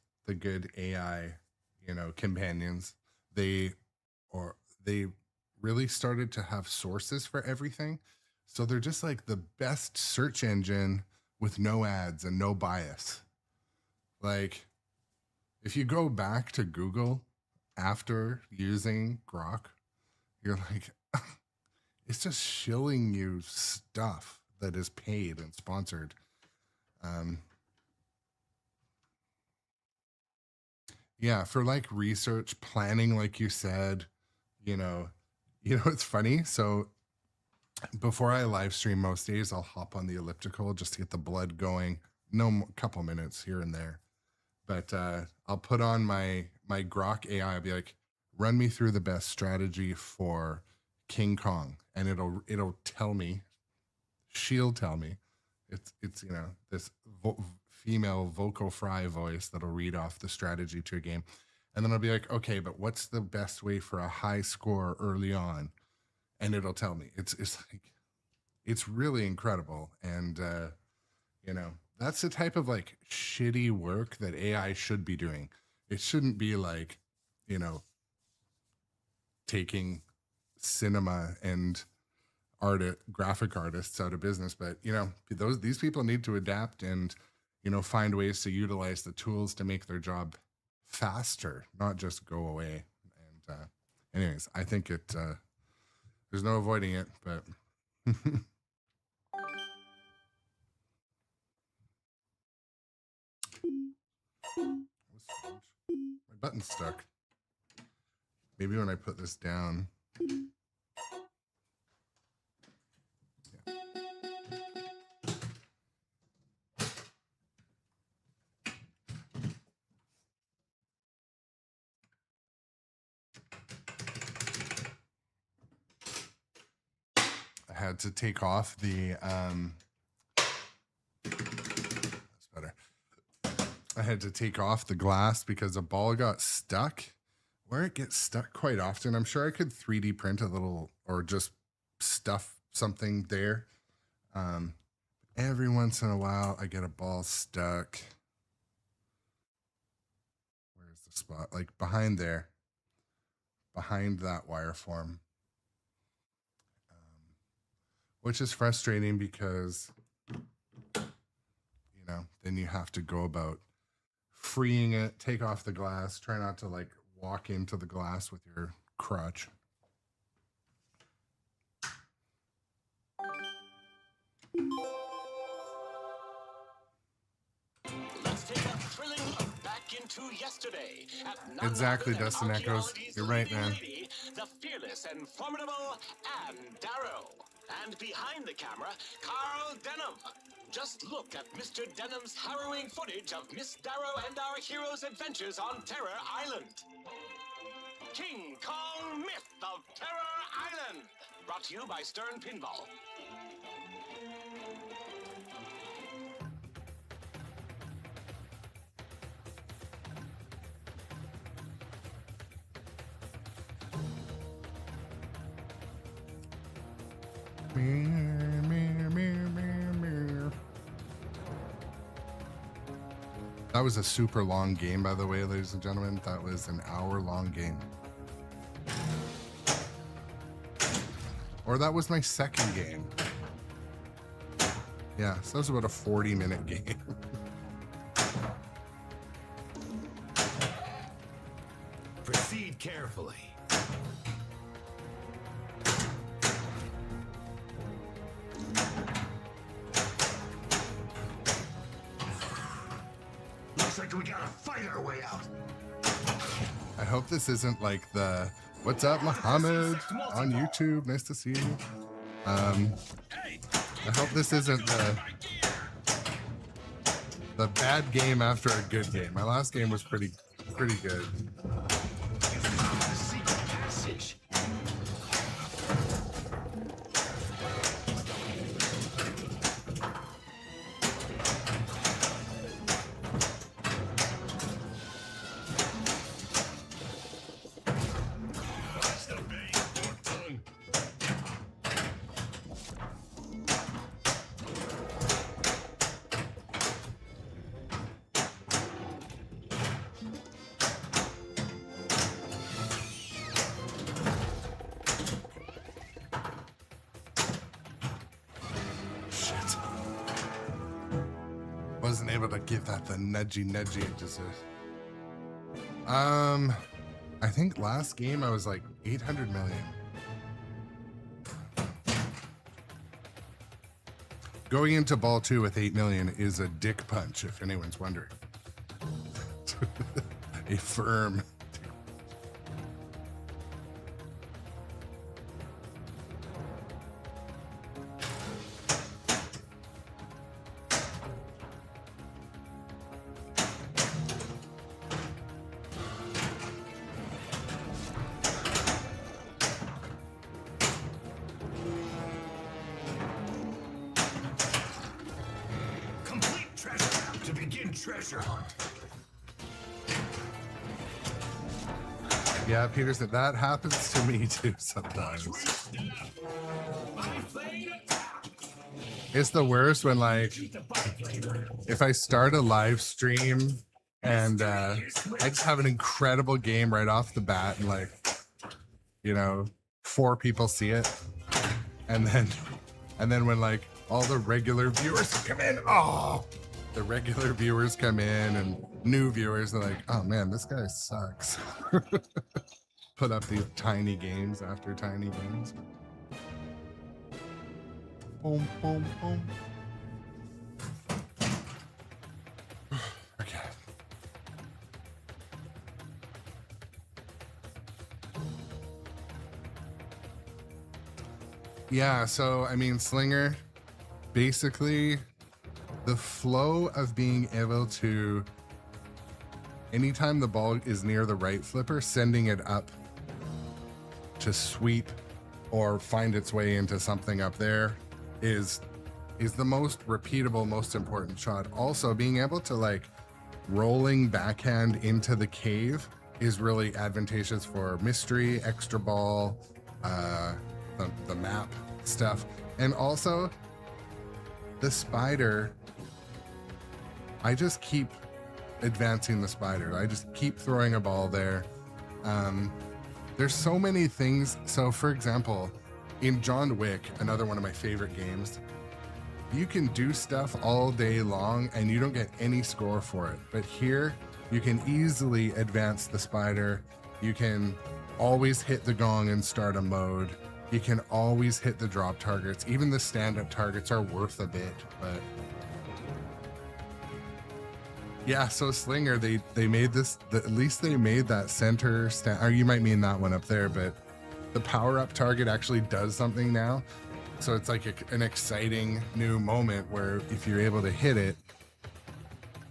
AI, companions, they really started to have sources for everything. So they're just like the best search engine with no ads and no bias. Like if you go back to Google after using Grok, you're like, it's just shilling you stuff that is paid and sponsored. Yeah, for like research planning, like you said, it's funny. So before I live stream most days, I'll hop on the elliptical just to get the blood going. Couple minutes here and there, but I'll put on my Grok AI. I'll be like, run me through the best strategy for King Kong, and it'll tell me, she'll tell me, it's you know, this female vocal fry voice that'll read off the strategy to a game, and then I'll be like, okay, but what's the best way for a high score early on? And it'll tell me. It's like, it's really incredible. And you know, that's the type of like shitty work that AI should be doing. It shouldn't be like, you know, taking cinema and graphic artists out of business. But you know, these people need to adapt and, you know, find ways to utilize the tools to make their job faster, not just go away. And anyways, I think there's no avoiding it, but my button's stuck. Maybe when I put this down. Yeah. I had to take off the that's better. I had to take off the glass because a ball got stuck. Where it gets stuck quite often, I'm sure I could 3D print a little or just stuff something there. Every once in a while, I get a ball stuck. Where's the spot? Like behind there, behind that wire form. Which is frustrating because, you know, then you have to go about freeing it, take off the glass, try not to like walk into the glass with your crutch. Let's take a thrilling look back into yesterday. Exactly, Dustin Echoes. You're right, man. Lady, the fearless and formidable Anne Darrow. And behind the camera, Carl Denham. Just look at Mr. Denham's harrowing footage of Miss Darrow and our hero's adventures on Terror Island. King Kong Myth of Terror Island. Brought to you by Sternpinball. That was a super long game, by the way, ladies and gentlemen. That was an hour-long game. Or that was my second game. Yeah, so that was about a 40-minute game. Proceed carefully. Looks like we gotta fight our way out. I hope this isn't like the "What's up, Muhammad?" on YouTube. Nice to see you. I hope this isn't the bad game after a good game. My last game was pretty good. Wasn't able to give that the nudgy it deserves. I think last game I was like 800 million. Going into ball 2 with 8 million is a dick punch, if anyone's wondering. A firm. treasure hunt. Yeah, Peter said that happens to me too sometimes. It's the worst when, like, if I start a live stream and I just have an incredible game right off the bat, and, like, you know, 4 people see it, and then when, like, all the regular viewers come in, the regular viewers come in and new viewers are like, oh man, this guy sucks. Put up these tiny games after tiny games. Boom, boom, boom. Okay. Yeah, so I mean, Slinger, basically the flow of being able to, anytime the ball is near the right flipper, sending it up to sweep or find its way into something up there is the most repeatable, most important shot. Also, being able to, like, rolling backhand into the cave is really advantageous for mystery, extra ball, the map stuff. And also the spider, I just keep advancing the spider. I just keep throwing a ball there. There's so many things. So for example, in John Wick, another one of my favorite games, you can do stuff all day long and you don't get any score for it. But here you can easily advance the spider. You can always hit the gong and start a mode. You can always hit the drop targets. Even the stand-up targets are worth a bit, but yeah, so Slinger, they made this, at least they made that center stand, or you might mean that one up there, but the power-up target actually does something now. So it's like an exciting new moment where if you're able to hit it,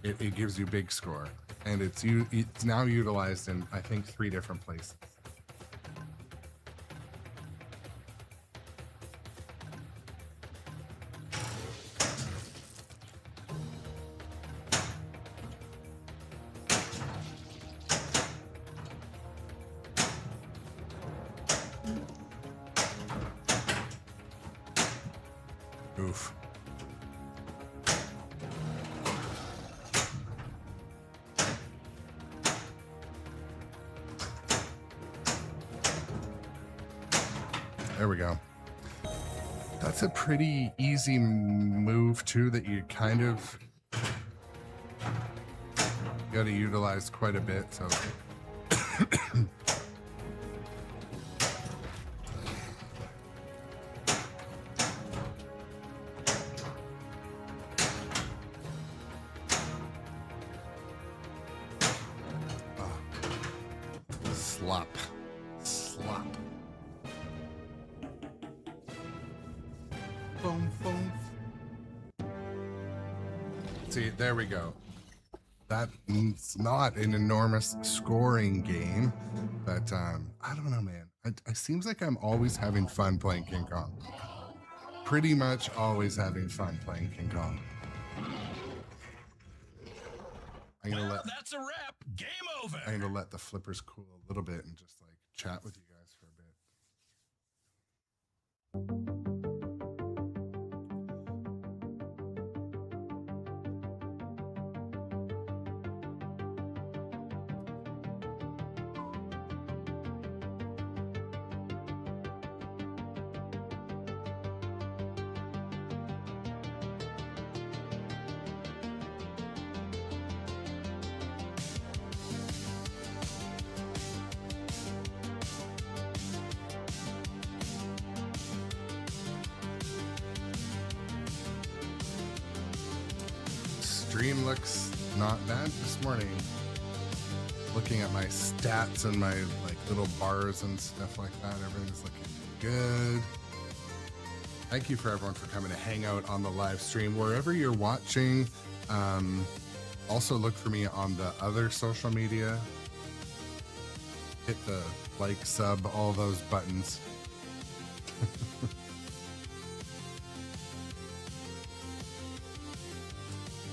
it gives you big score. And it's now utilized in, I think, 3 different places. Oof. There we go. That's a pretty easy move too that you kind of got to utilize quite a bit. So slop. Boom, boom. See, there we go. That's not an enormous scoring game, but I don't know, man. It seems like I'm always having fun playing King Kong. Pretty much always having fun playing King Kong. That's a wrap. Game over. I'm gonna let the flippers cool a little bit and just like chat with you guys for a bit. Stream looks not bad this morning. Looking at my stats and my like little bars and stuff like that, everything's looking good. Thank you for everyone for coming to hang out on the live stream wherever you're watching. Also look for me on the other social media. Hit the like, sub, all those buttons.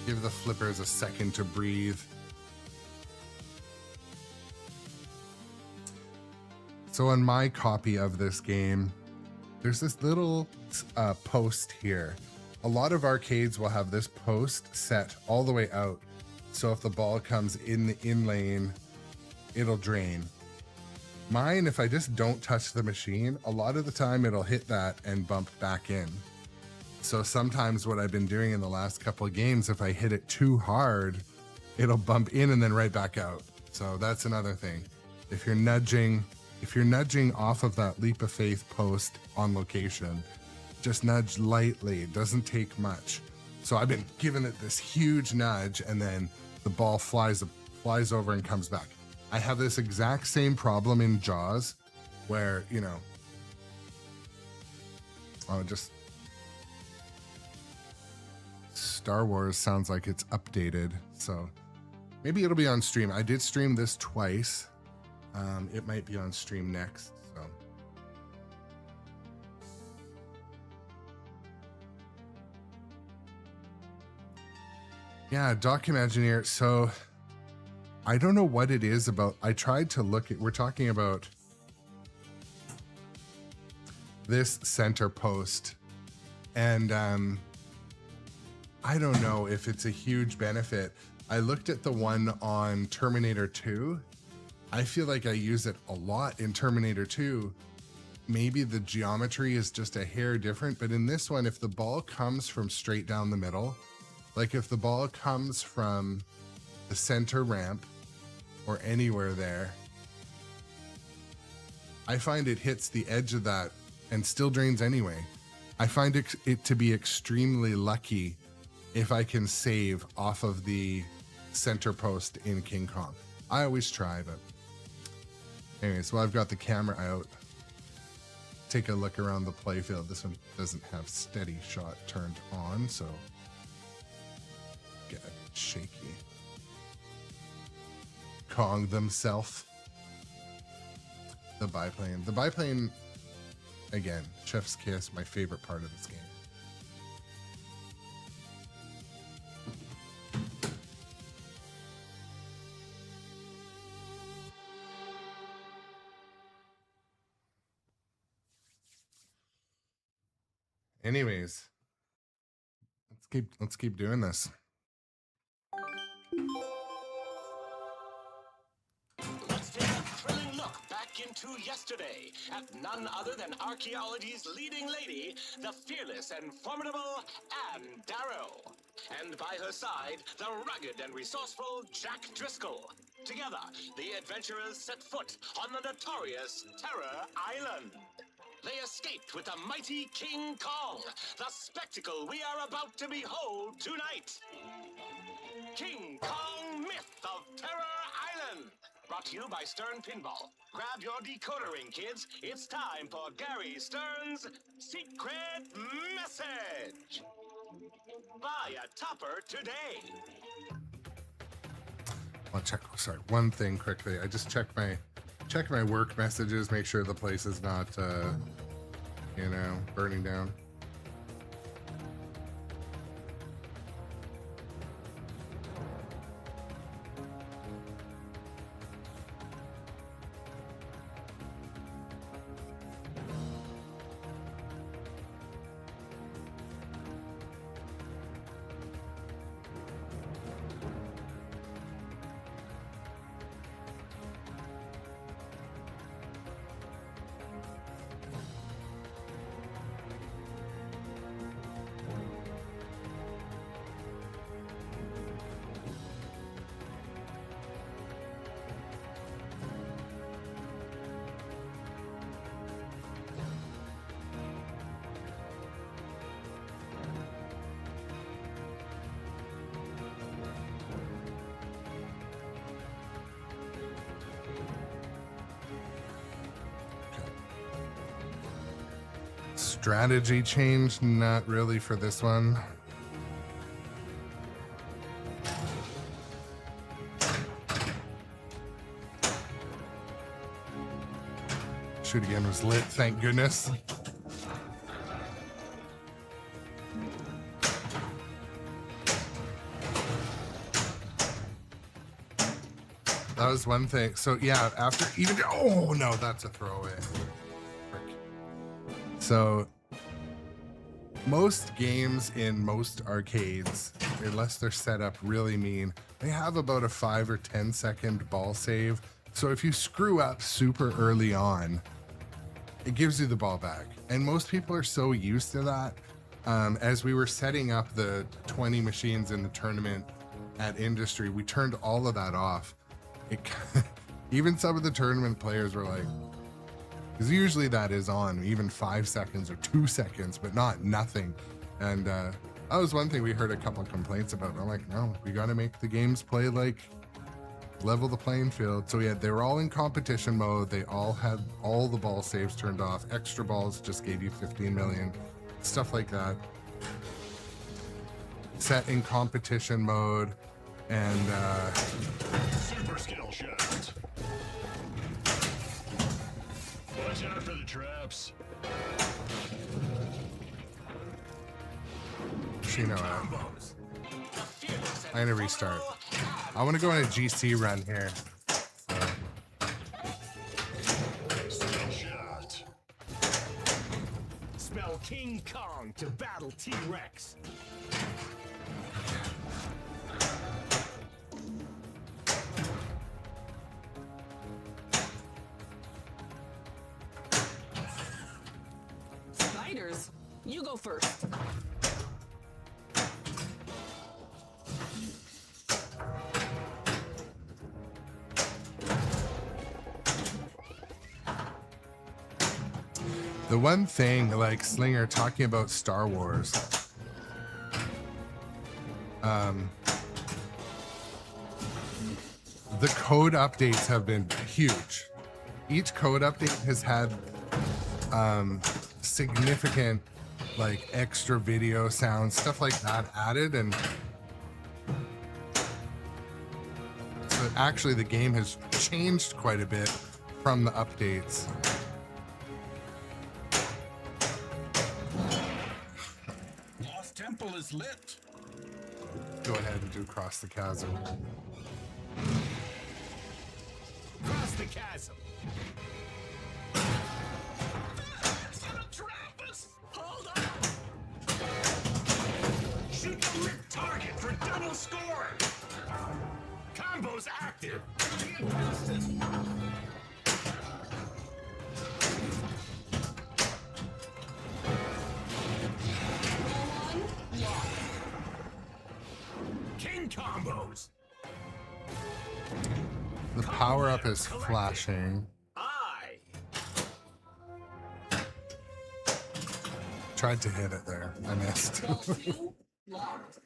Give the flippers a second to breathe. So on my copy of this game, there's this little post here. A lot of arcades will have this post set all the way out. So if the ball comes in the in lane, it'll drain. Mine, if I just don't touch the machine, a lot of the time it'll hit that and bump back in. So sometimes what I've been doing in the last couple of games, if I hit it too hard, it'll bump in and then right back out. So that's another thing. If you're nudging off of that leap of faith post on location, just nudge lightly. It doesn't take much. So I've been giving it this huge nudge and then the ball flies over and comes back. I have this exact same problem in Jaws where, you know, Star Wars sounds like it's updated. So maybe it'll be on stream. I did stream this twice. It might be on stream next. So yeah, Documengineer. So I don't know what it is about. I tried to look at, we're talking about this center post, and I don't know if it's a huge benefit. I looked at the one on Terminator 2. I feel like I use it a lot in Terminator 2. Maybe the geometry is just a hair different, but in this one, if the ball comes from straight down the middle, like if the ball comes from the center ramp or anywhere there, I find it hits the edge of that and still drains anyway. I find it to be extremely lucky if I can save off of the center post in King Kong. I always try, but anyways, well, I've got the camera out. Take a look around the playfield. This one doesn't have steady shot turned on, so get a bit shaky. Kong themself. The biplane. The biplane, again, chef's kiss, my favorite part of this game. Anyways, let's keep doing this. Let's take a thrilling look back into yesterday at none other than archaeology's leading lady, the fearless and formidable Anne Darrow. And by her side, the rugged and resourceful Jack Driscoll. Together, the adventurers set foot on the notorious Terror Island. They escaped with the mighty King Kong, the spectacle we are about to behold tonight. King Kong Myth of Terror Island. Brought to you by Sternpinball. Grab your decoder ring, kids. It's time for Gary Stern's secret message. Buy a topper today. I'll check. Sorry, one thing quickly. I just check my work messages. Make sure the place is not, burning down. Strategy change, not really for this one. Shoot again was lit, thank goodness. That was one thing. So yeah, after even, oh no, that's a throwaway. Frick. So most games in most arcades, unless they're set up really mean, they have about a 5 or 10 second ball save. So if you screw up super early on, it gives you the ball back. And most people are so used to that. As we were setting up the 20 machines in the tournament at Industry, we turned all of that off. Even some of the tournament players were like, because usually that is on, even 5 seconds or 2 seconds, but not nothing. And that was one thing we heard a couple of complaints about. I'm like, no, we got to make the games play like level the playing field. So yeah, they were all in competition mode. They all had all the ball saves turned off. Extra balls just gave you 15 million, stuff like that. Set in competition mode, and super skill shot. Watch out for the traps. you know what? I'm gonna restart. I want to go on a GC run here. Shot. Spell King Kong to battle T-Rex. Spiders, you go first. The one thing, like Slinger talking about Star Wars, the code updates have been huge. Each code update has had significant, like, extra video sounds, stuff like that added, and so actually the game has changed quite a bit from the updates. Temple is lit. Go ahead and do Cross the Chasm. Cross the chasm. Hold on. Shoot the lit target for double scoring. Combo's active. King combos. The power up is flashing. Tried to hit it there. I missed. Locked.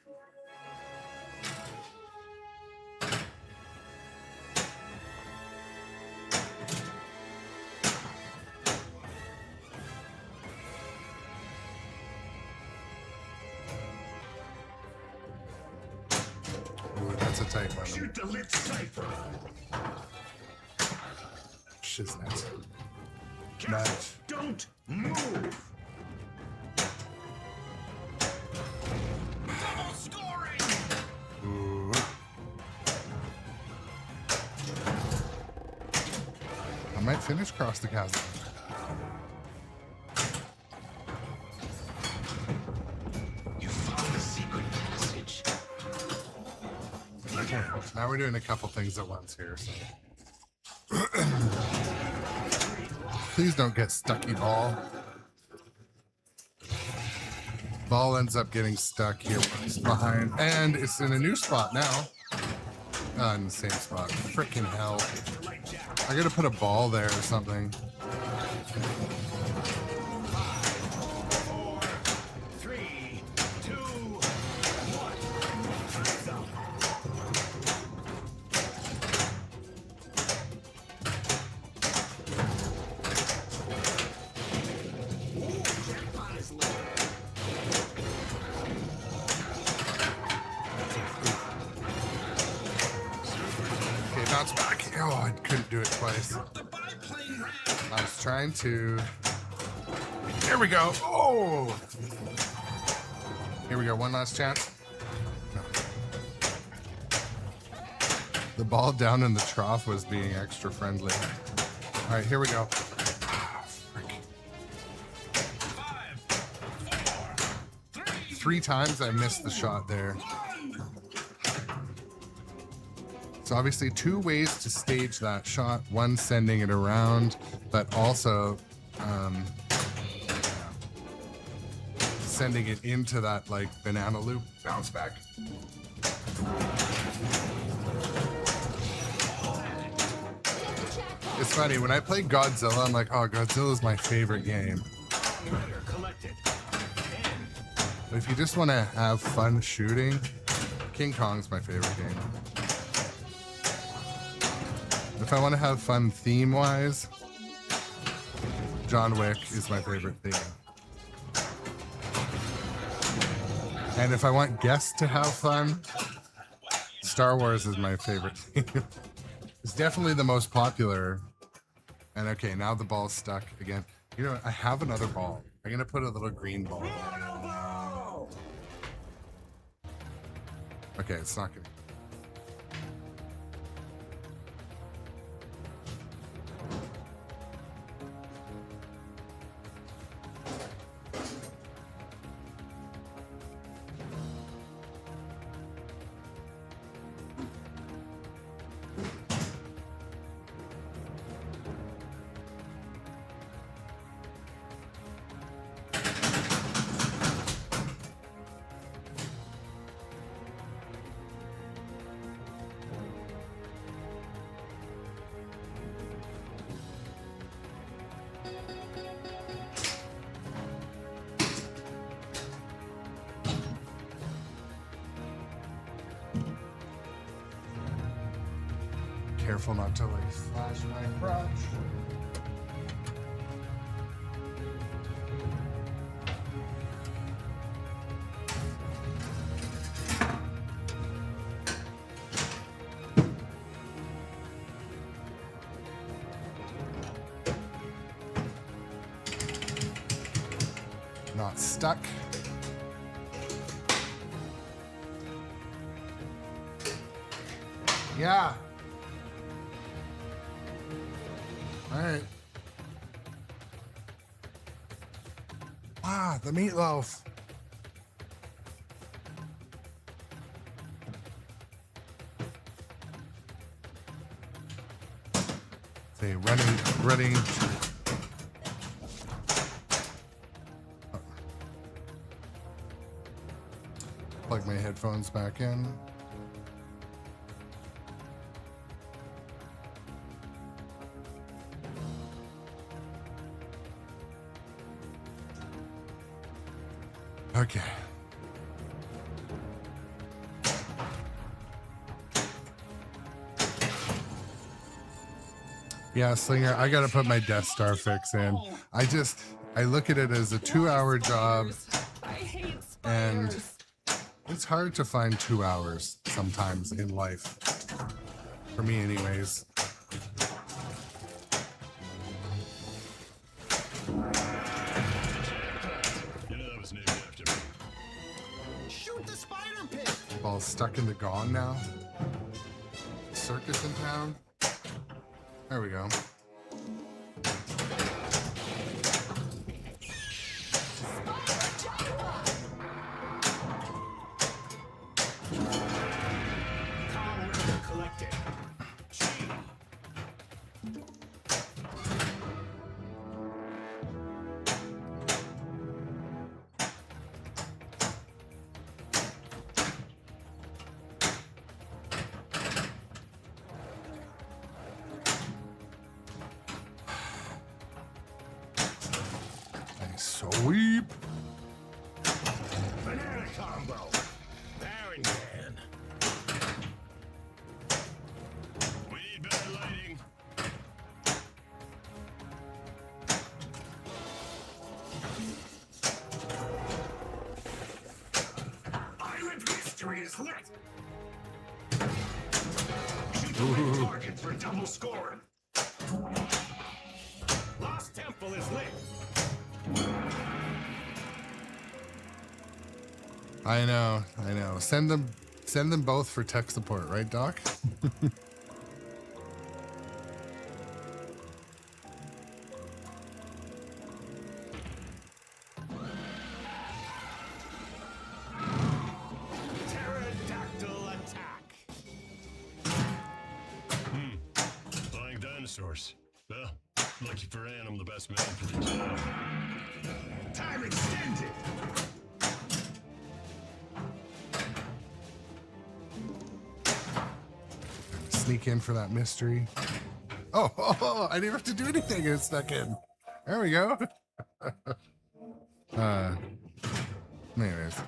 Ooh, that's a tight one. Shoot the lit cipher. Shiznit. Cast. Don't move. Double scoring. Ooh. I might finish Cross the Chasm. You found the secret passage. Okay, now we're doing a couple things at once here. So. Please don't get stucky ball. Ball ends up getting stuck here behind, and it's in a new spot now. In the same spot. Freaking hell. I gotta put a ball there or something. 3, 2, 1. Time's up. Okay, bounce back. Oh, I couldn't do it twice. I was trying to. Here we go. Oh! Here we go. One last chance. No. The ball down in the trough was being extra friendly. All right, here we go. Frick. 3 times I missed the shot there. So obviously 2 ways to stage that shot. One, sending it around, but also sending it into that like banana loop. Bounce back. It's funny, when I play Godzilla, I'm like, oh, Godzilla's my favorite game. But if you just want to have fun shooting, King Kong's my favorite game. If I want to have fun theme-wise, John Wick is my favorite theme. And if I want guests to have fun, Star Wars is my favorite theme. It's definitely the most popular. And okay, now the ball's stuck again. You know what? I have another ball. I'm gonna put a little green ball. Okay, it's not gonna. Careful not to like slash my crotch. Not stuck. Yeah. All right. Ah, the meatloaf. Say running. Plug my headphones back in. Okay. Yeah, Slinger, I gotta put my Death Star fix in. I look at it as a 2-hour job, I hate and spiders. it's hard to find 2 hours sometimes in life. For me anyways. Ball's stuck in the gong now. Circus in town. There we go. Sweep. Banana combo. Barrington. We need better lighting. Island history is lit. Shoot the red target for double scoring. Lost Temple is lit. I know. Send them both for tech support, right, Doc? source. Well, lucky for Ann, I'm the best man for the job. Time extended! Sneak in for that mystery. Oh, I didn't have to do anything. It stuck in. There we go. Anyways.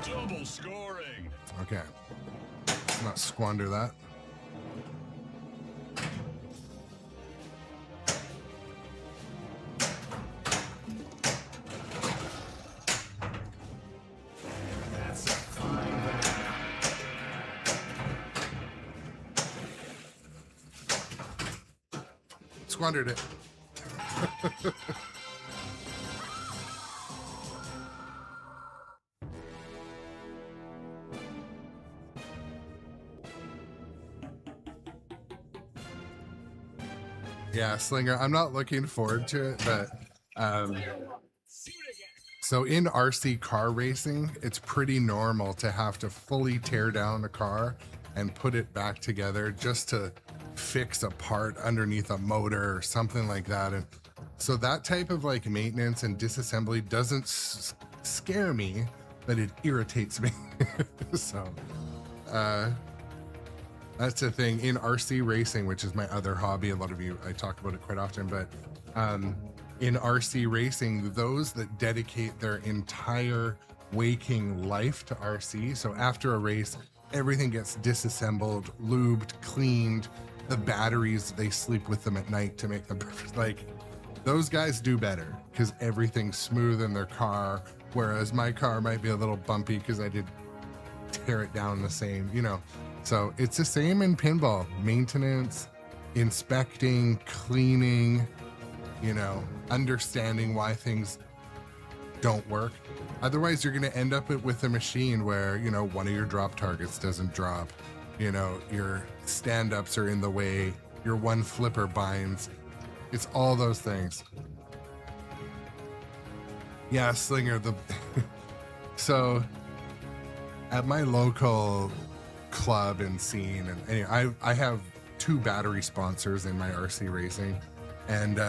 Double scoring! Okay. Let's not squander that. Squandered it. Yeah, Slinger, I'm not looking forward to it, but so in RC car racing, it's pretty normal to have to fully tear down a car and put it back together just to fix a part underneath a motor or something like that. And so that type of like maintenance and disassembly doesn't scare me, but it irritates me. So that's the thing in RC racing, which is my other hobby. A lot of you, I talk about it quite often, but in RC racing, those that dedicate their entire waking life to RC, so after a race, everything gets disassembled, lubed, cleaned. The batteries, they sleep with them at night to make them perfect. Like, those guys do better because everything's smooth in their car, whereas my car might be a little bumpy because I did tear it down the same, you know. So it's the same in pinball. Maintenance, inspecting, cleaning, you know, understanding why things don't work. Otherwise, you're going to end up with a machine where, you know, one of your drop targets doesn't drop. You know, your stand-ups are in the way, your one flipper binds. It's all those things. Yeah, Slinger, so at my local club and scene, and anyway, I have 2 battery sponsors in my RC racing, and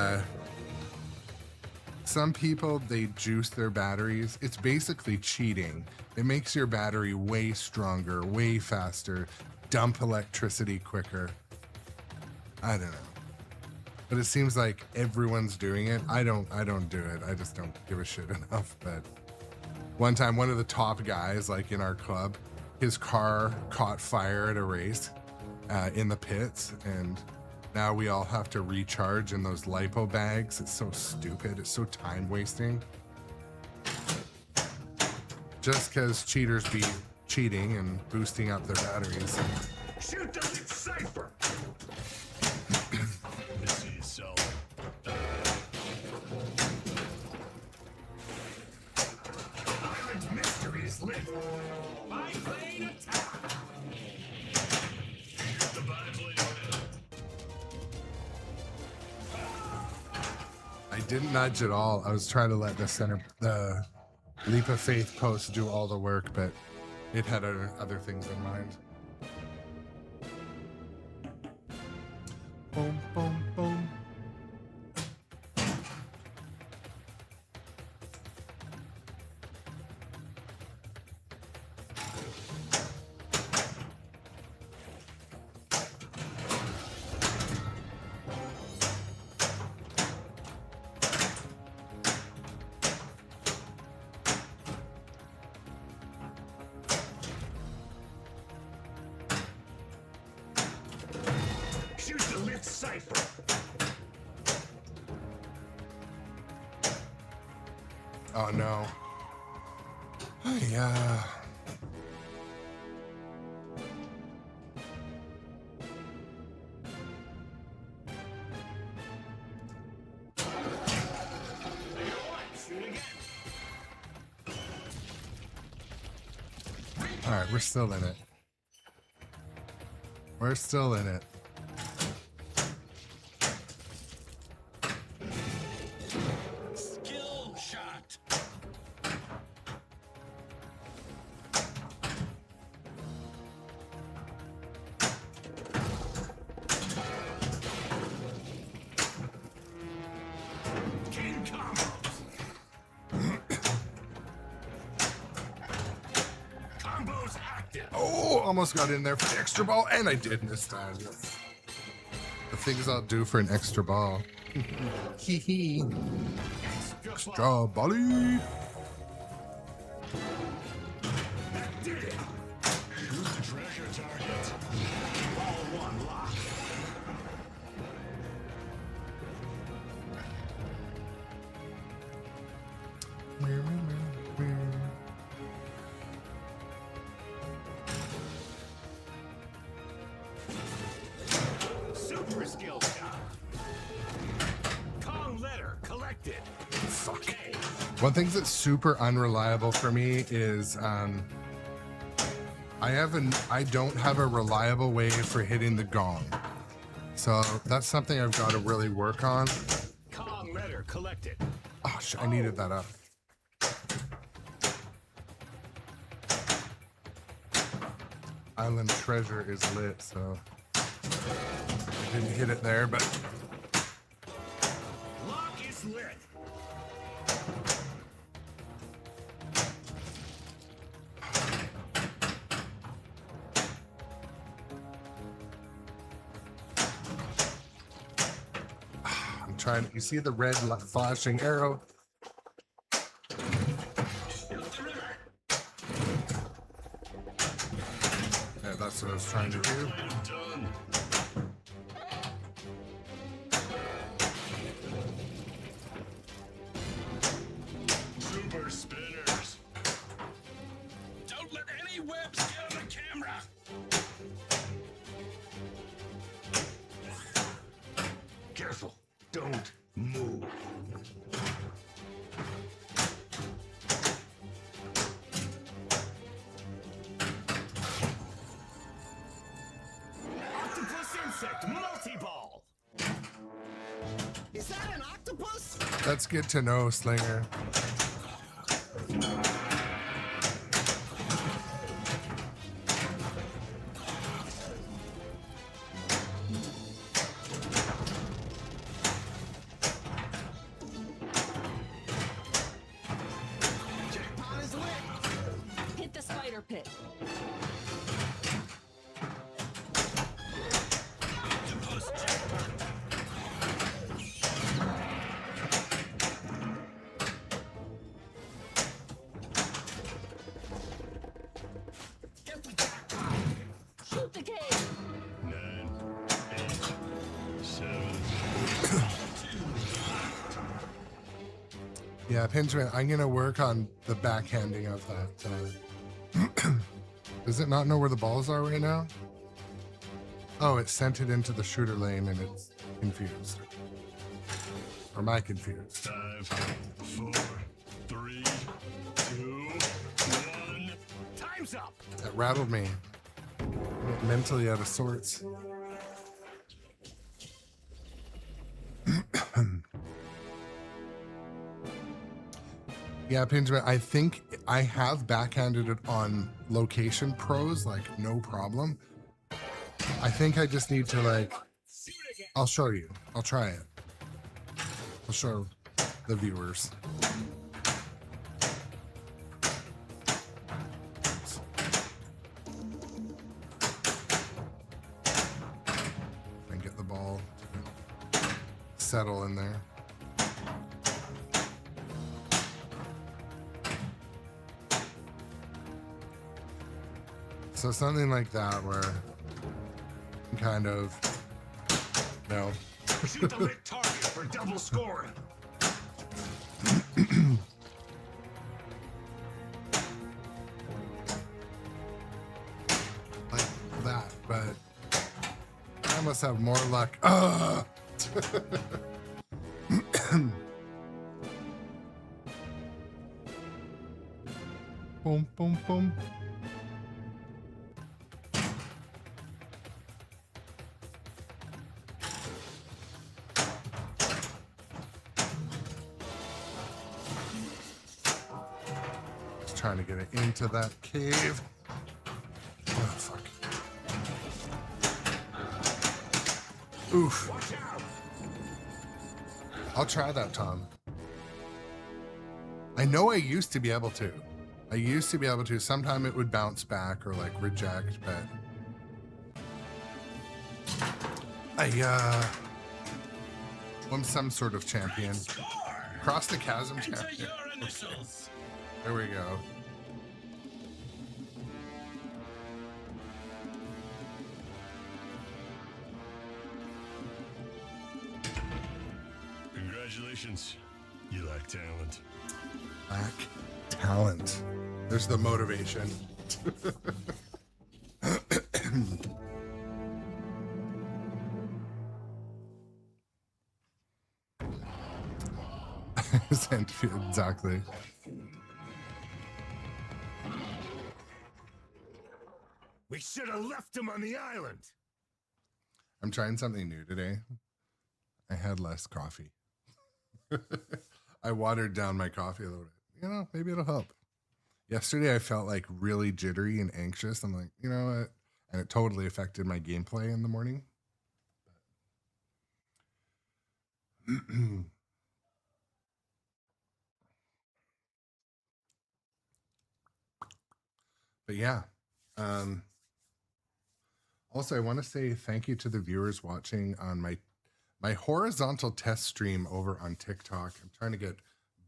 some people, they juice their batteries. It's basically cheating. It makes your battery way stronger, way faster, dump electricity quicker. I don't know. But it seems like everyone's doing it. I don't do it. I just don't give a shit enough. But one time, one of the top guys, like in our club, his car caught fire at a race in the pits, and now we all have to recharge in those lipo bags. It's so stupid. It's so time wasting. Just because cheaters be cheating and boosting up their batteries. Shoot the cipher! This is so. Island mystery is lit. Biplane attack! The biplane. I didn't nudge at all. I was trying to let the Leap of Faith post do all the work, but it had other things in mind. Boom, boom, boom. Shoot the lit cipher! Oh no. Oh, yeah. All right, we're still in it. We're still in it. Skill shot! almost got in there for the extra ball, and I did this time. The things I'll do for an extra ball. Hee hee. Extra bally. Did it. Treasure target. All one lock. Super skill shot. Kong letter collected. Fuck. Okay. One thing that's super unreliable for me is I don't have a reliable way for hitting the gong. So that's something I've got to really work on. Kong letter collected. Oh shit, I needed that up. Island treasure is lit, so I didn't hit it there, but Lock is lit. I'm trying. You see the red flashing arrow? Yeah, that's what I was trying to do. Done. Super spinners. Don't let any webs get on the camera. Careful. Don't move. Octopus insect multi-ball. Is that an octopus? That's good to know, Slinger. Jackpot is lit. Hit the spider pit. Octopus jackpot. Get the jackpot. Shoot the cave. 9, 8, 7. Yeah, Pinchman, I'm gonna work on the backhanding of that. Does it not know where the balls are right now? Oh, it sent it into the shooter lane and it's confused. Or am I confused? 5, 4, 3, 2, 1. Time's up. That rattled me. Mentally out of sorts. Yeah, Pinchman, I think I have backhanded it on Location Pros, like no problem. I think I just need to like, I'll show you. I'll try it. I'll show the viewers. And get the ball to settle in there. So something like that where you kind of, no. Shoot the lit target for double scoring. Like that, but I must have more luck. Ugh. Boom, boom, boom. Just trying to get it into that cave. Oh, fuck. Oof. Watch out. I'll try that, Tom. I know I used to be able to. I used to be able to. Sometime it would bounce back or like reject, but I'm some sort of champion. Cross the chasm champion. There we go. Congratulations. You lack talent. Lack talent. There's the motivation. Exactly. We should have left him on the island. I'm trying something new today. I had less coffee. I watered down my coffee a little bit. You know, maybe it'll help. Yesterday I felt like really jittery and anxious. I'm like, you know what? And it totally affected my gameplay in the morning. But yeah. Also, I want to say thank you to the viewers watching on my horizontal test stream over on TikTok. I'm trying to get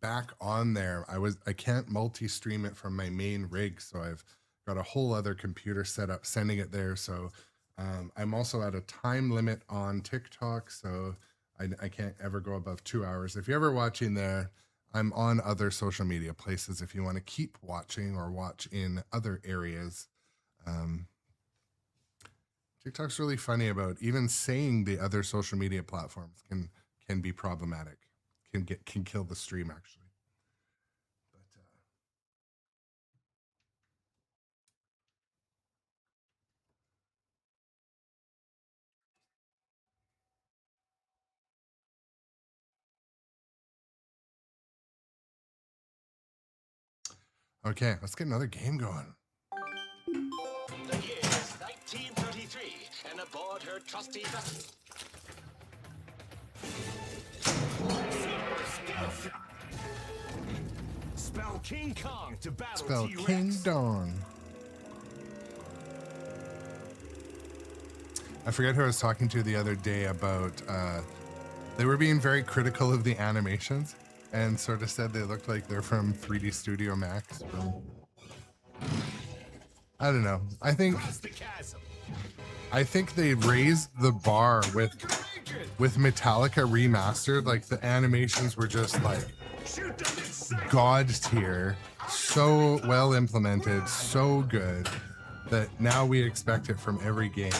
back on there. I can't multi-stream it from my main rig, so I've got a whole other computer set up sending it there. So I'm also at a time limit on TikTok, so I can't ever go above 2 hours. If you're ever watching there, I'm on other social media places if you want to keep watching or watch in other areas. TikTok's really funny about even saying the other social media platforms can be problematic, can kill the stream actually. Okay, let's get another game going. The year is 1933, and aboard her trusty vessel. Spell King Kong to battle Spell T-Rex. King Dawn. I forget who I was talking to the other day about, they were being very critical of the animations and sort of said they looked like they're from 3D Studio Max. I don't know. I think they raised the bar with Metallica Remastered. Like the animations were just like god tier, so well implemented, so good that now we expect it from every game,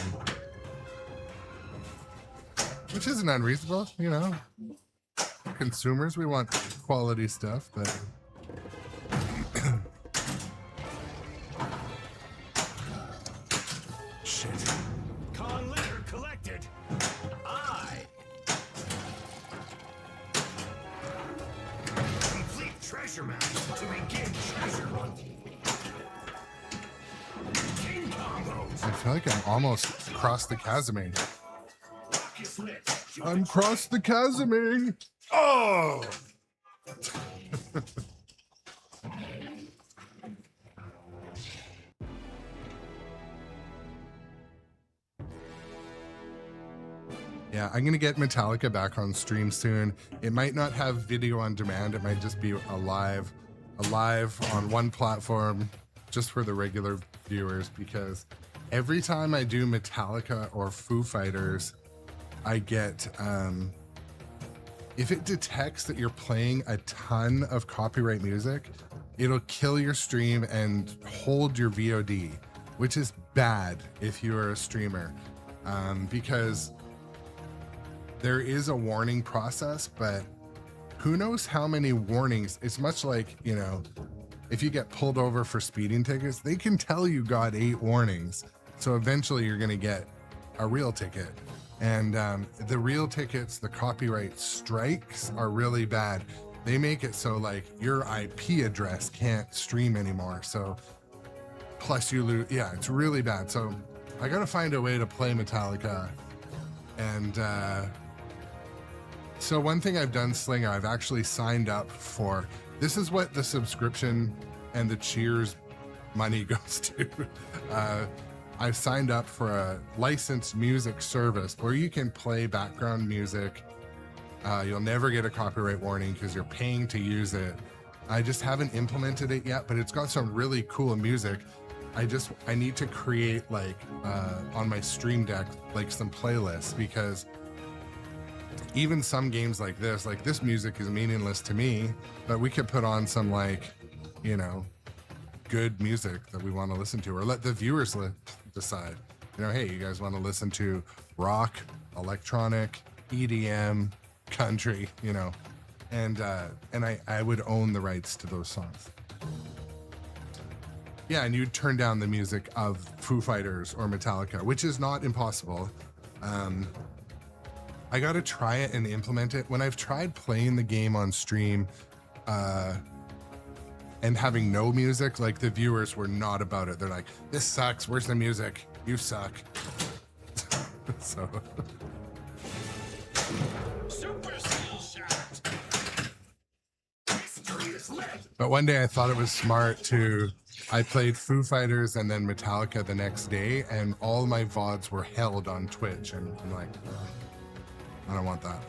which isn't unreasonable, you know. Consumers, we want quality stuff, but shit. Con litter collected. Complete treasure map to begin treasure hunting. King combos. I feel like I'm almost across the chasming. Rock is lit. I'm across the chasming. Oh! Yeah, I'm gonna get Metallica back on stream soon. It might not have video on demand. It might just be a live on one platform just for the regular viewers, because every time I do Metallica or Foo Fighters, I get, if it detects that you're playing a ton of copyright music, it'll kill your stream and hold your VOD, which is bad if you are a streamer, because there is a warning process, but who knows how many warnings. It's much like, you know, if you get pulled over for speeding tickets, they can tell you got 8 warnings. So eventually you're going to get a real ticket. And the real tickets, the copyright strikes are really bad. They make it so like your IP address can't stream anymore. So plus you lose, yeah, it's really bad. So I got to find a way to play Metallica. And so one thing I've done, Slinger, I've actually signed up for, this is what the subscription and the cheers money goes to. I've signed up for a licensed music service where you can play background music. You'll never get a copyright warning because you're paying to use it. I just haven't implemented it yet, but it's got some really cool music. I need to create like on my Stream Deck like some playlists, because even some games like this music is meaningless to me, but we could put on some like, you know, good music that we want to listen to, or let the viewers decide, you know, hey, you guys want to listen to rock, electronic, EDM, country, you know, and I would own the rights to those songs. Yeah, and you'd turn down the music of Foo Fighters or Metallica, which is not impossible. I got to try it and implement it. When I've tried playing the game on stream and having no music, like the viewers were not about it. They're like, this sucks. Where's the music? You suck. So. Super skill shot. History is lit. But one day I thought it was smart to, I played Foo Fighters and then Metallica the next day, and all my VODs were held on Twitch. And I'm like, I don't want that.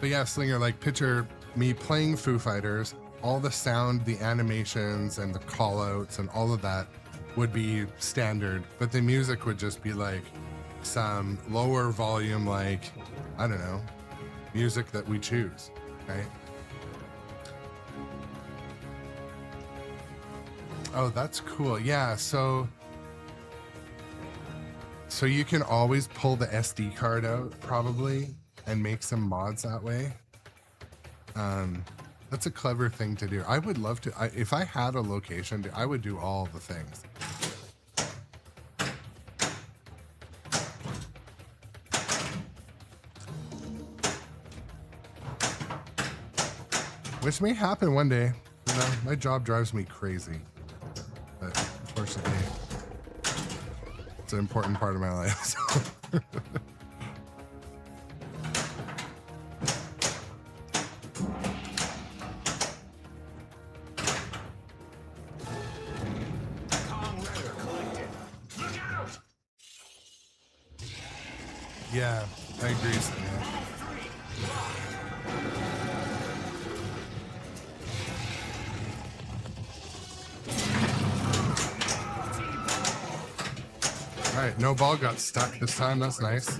But yeah, Slinger, like picture me playing Foo Fighters, all the sound, the animations, and the call outs and all of that would be standard, but the music would just be like some lower volume, like, I don't know, music that we choose, right? Oh, that's cool. Yeah, so you can always pull the SD card out probably and make some mods that way. That's a clever thing to do. I would love to, if I had a location, I would do all the things. Which may happen one day. You know, my job drives me crazy, but unfortunately, it's an important part of my life. So. Yeah, I agree, man. All right, no ball got stuck this time. That's nice.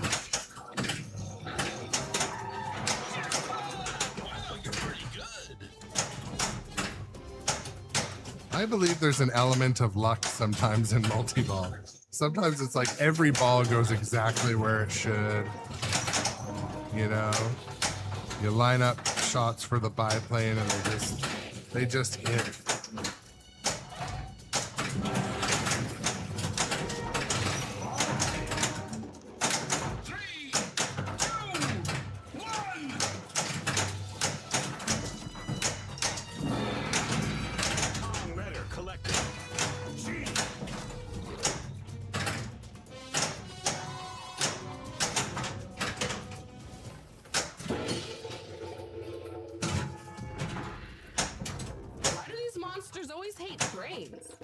I believe there's an element of luck sometimes in multi-ball. Sometimes it's like every ball goes exactly where it should. You know, you line up shots for the biplane and they just hit. Always hate brains.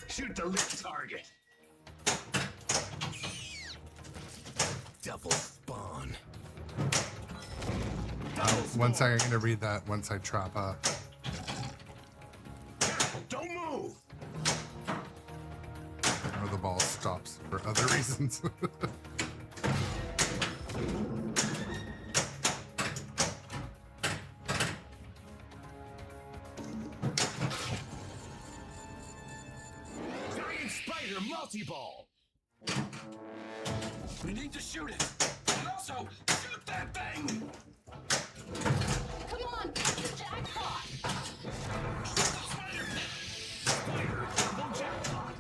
Shoot the lit target. Devil spawn. One second, I'm gonna read that once I trap up. Don't move. Or the ball stops for other reasons. Multi-ball. We need to shoot it. And also, shoot that thing! Come on, get the jackpot! Spider double jackpot.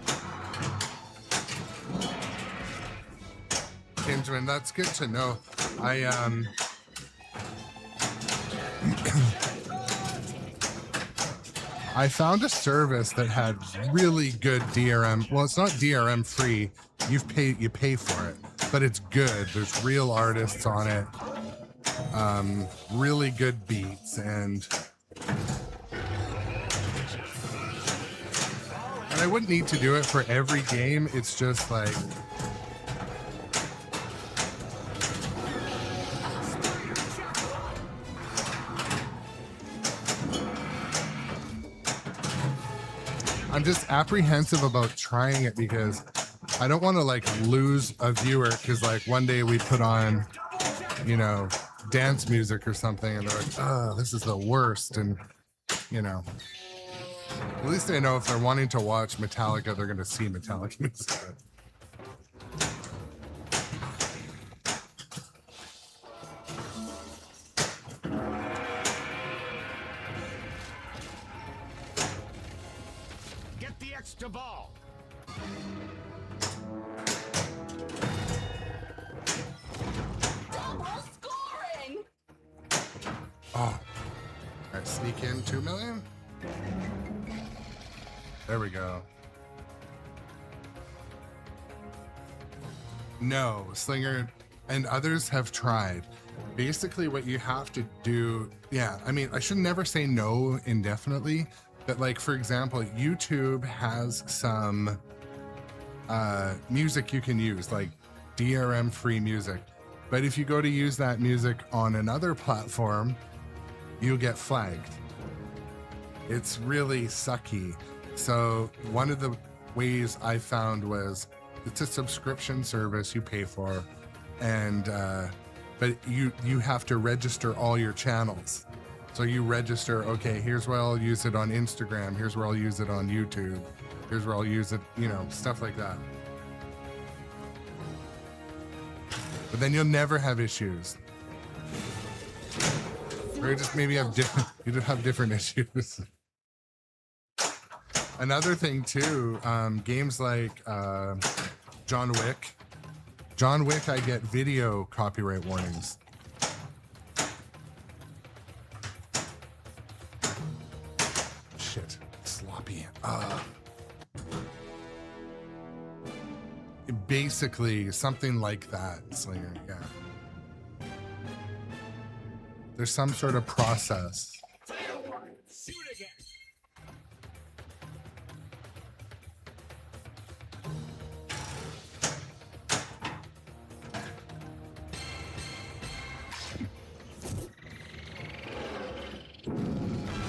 Benjamin, that's good to know. I found a service that had really good DRM. Well, it's not DRM free. You pay for it, but it's good. There's real artists on it. Really good beats, and I wouldn't need to do it for every game. It's just like, I'm just apprehensive about trying it because I don't want to like lose a viewer, because like one day we put on, you know, dance music or something and they're like, oh, this is the worst. And, you know, at least they know if they're wanting to watch Metallica, they're going to see Metallica music. Get the extra ball. Double scoring! Oh, all right, sneak in 2 million. There we go. No, Slinger and others have tried. Basically, what you have to do, yeah, I mean, I should never say no indefinitely, but like, for example, YouTube has some music you can use, like DRM-free music. But if you go to use that music on another platform, you'll get flagged. It's really sucky. So one of the ways I found was, it's a subscription service you pay for, and but you have to register all your channels. So you register, okay, here's where I'll use it on Instagram, here's where I'll use it on YouTube, here's where I'll use it, you know, stuff like that. But then you'll never have issues. Or you just maybe have different, you just have different issues. Another thing too, games like John Wick. John Wick, I get video copyright warnings. Shit, sloppy. Basically, something like that, Slinger, yeah. There's some sort of process. Shoot again.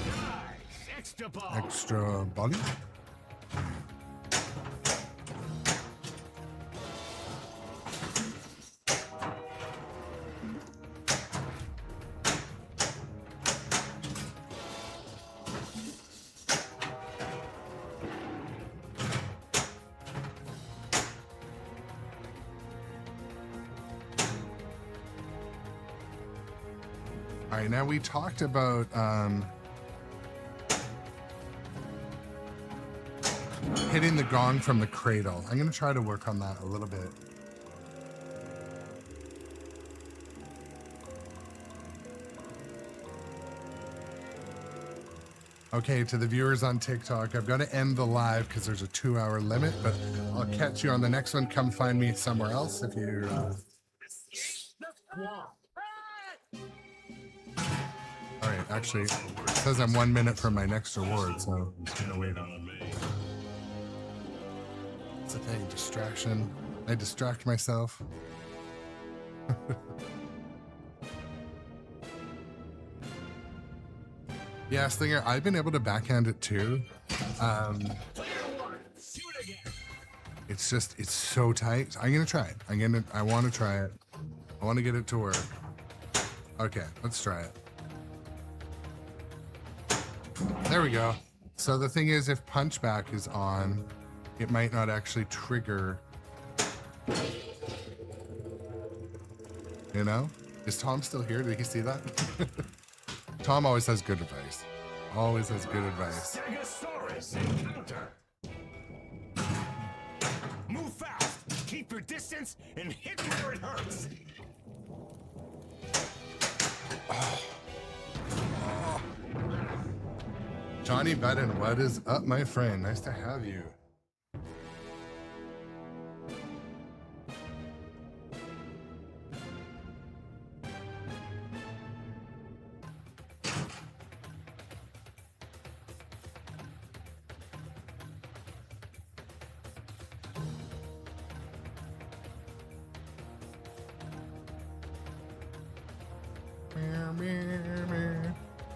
Nice. Extra ball. Extra body. All right, now we talked about hitting the gong from the cradle. I'm going to try to work on that a little bit. Okay, to the viewers on TikTok, I've got to end the live because there's a 2-hour limit, but I'll catch you on the next one. Come find me somewhere else if you... All right, actually, it says I'm 1 minute from my next award, so I'm just going to wait on it. It's a thing, distraction. I distract myself. Yeah, Slinger, I've been able to backhand it too. It's just, it's so tight. I'm gonna try it. I want to try it. I want to get it to work. Okay, let's try it. There we go. So the thing is, if punchback is on, it might not actually trigger. You know? Is Tom still here? Did he see that? Tom always has good advice. Always has good advice. Stegosaurus encounter. Move fast, keep your distance, and hit where it hurts. Johnny Button, what is up, my friend? Nice to have you.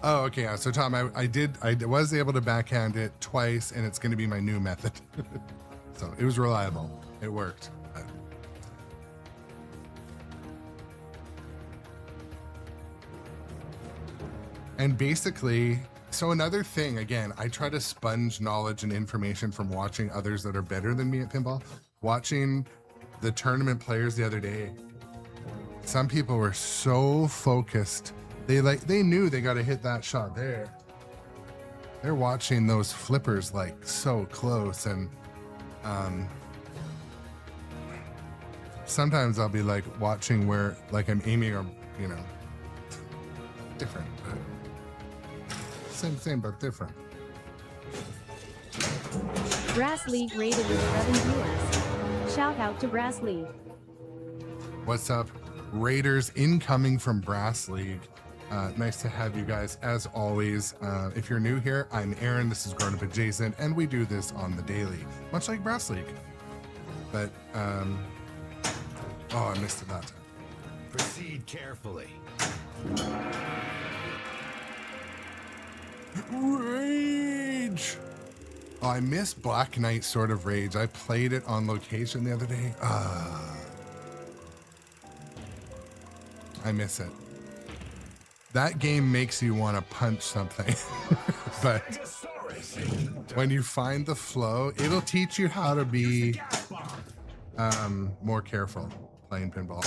Oh, okay. Yeah. So Tom, I was able to backhand it twice, and it's going to be my new method. So it was reliable. It worked. And basically, so another thing, again, I try to sponge knowledge and information from watching others that are better than me at pinball. Watching the tournament players the other day, some people were so focused. They knew they got to hit that shot there. They're watching those flippers like so close, and sometimes I'll be like watching where like I'm aiming, or you know, different, but same but different. Brass League rated with 7 viewers. Shout out to Brass League. What's up, Raiders incoming from Brass League? Nice to have you guys as always. If you're new here, I'm Aaron. This is Grown Up Adjacent, and we do this on the daily, much like Brass League. But oh, I missed it that time. Proceed carefully. Rage. Oh, I missed Black Knight Sword of Rage. I played it on location the other day. I miss it. That game makes you want to punch something. But when you find the flow, it'll teach you how to be more careful playing pinball.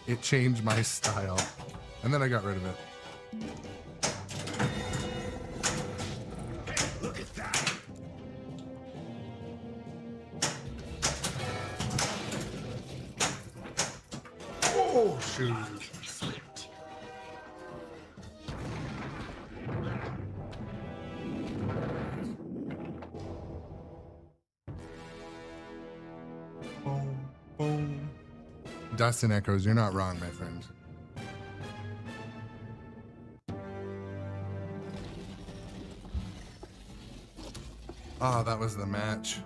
It changed my style, and then I got rid of it. Hey, look at that. Oh, shoot. Dustin Echoes, you're not wrong, my friend. Oh, that was the match.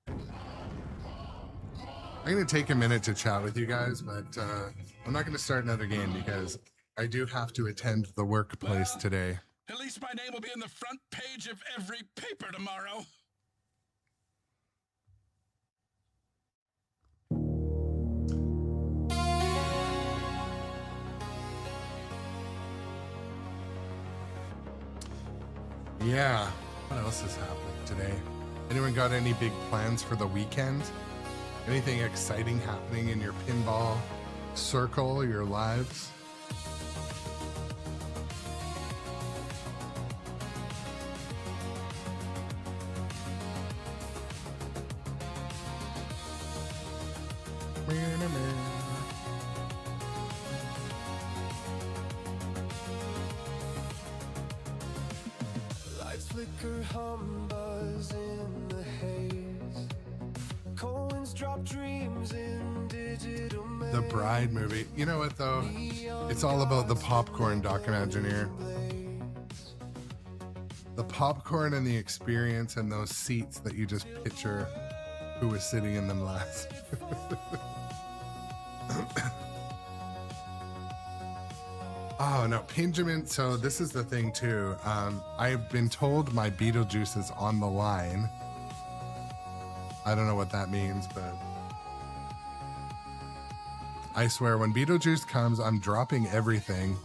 I'm going to take a minute to chat with you guys, but I'm not going to start another game because I do have to attend the workplace today. At least my name will be on the front page of every paper tomorrow. Yeah. What else is happening today? Anyone got any big plans for the weekend? Anything exciting happening in your pinball circle, your lives? Lights flicker, hum buzz in the haze. Coins drop dreams in digital maze. The Bride movie. You know what though? It's all about the popcorn, Doc Imagineer. The popcorn and the experience and those seats that you just picture who was sitting in them last. Oh no, Pinjamin. So this is the thing too. I've been told my Beetlejuice is on the line. I don't know what that means, but I swear when Beetlejuice comes, I'm dropping everything,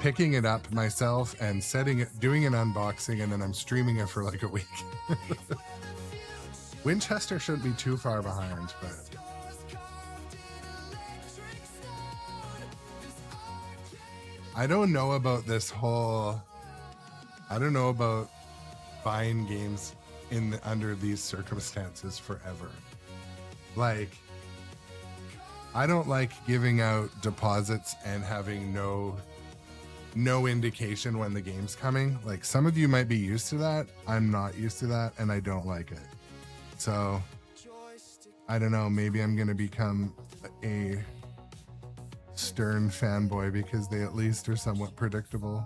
picking it up myself and setting it, doing an unboxing, and then I'm streaming it for like a week. Winchester shouldn't be too far behind, but I don't know about this whole, I don't know about buying games under these circumstances forever. Like, I don't like giving out deposits and having no indication when the game's coming. Like, some of you might be used to that. I'm not used to that, and I don't like it. So I don't know, maybe I'm gonna become a Stern fanboy because they at least are somewhat predictable.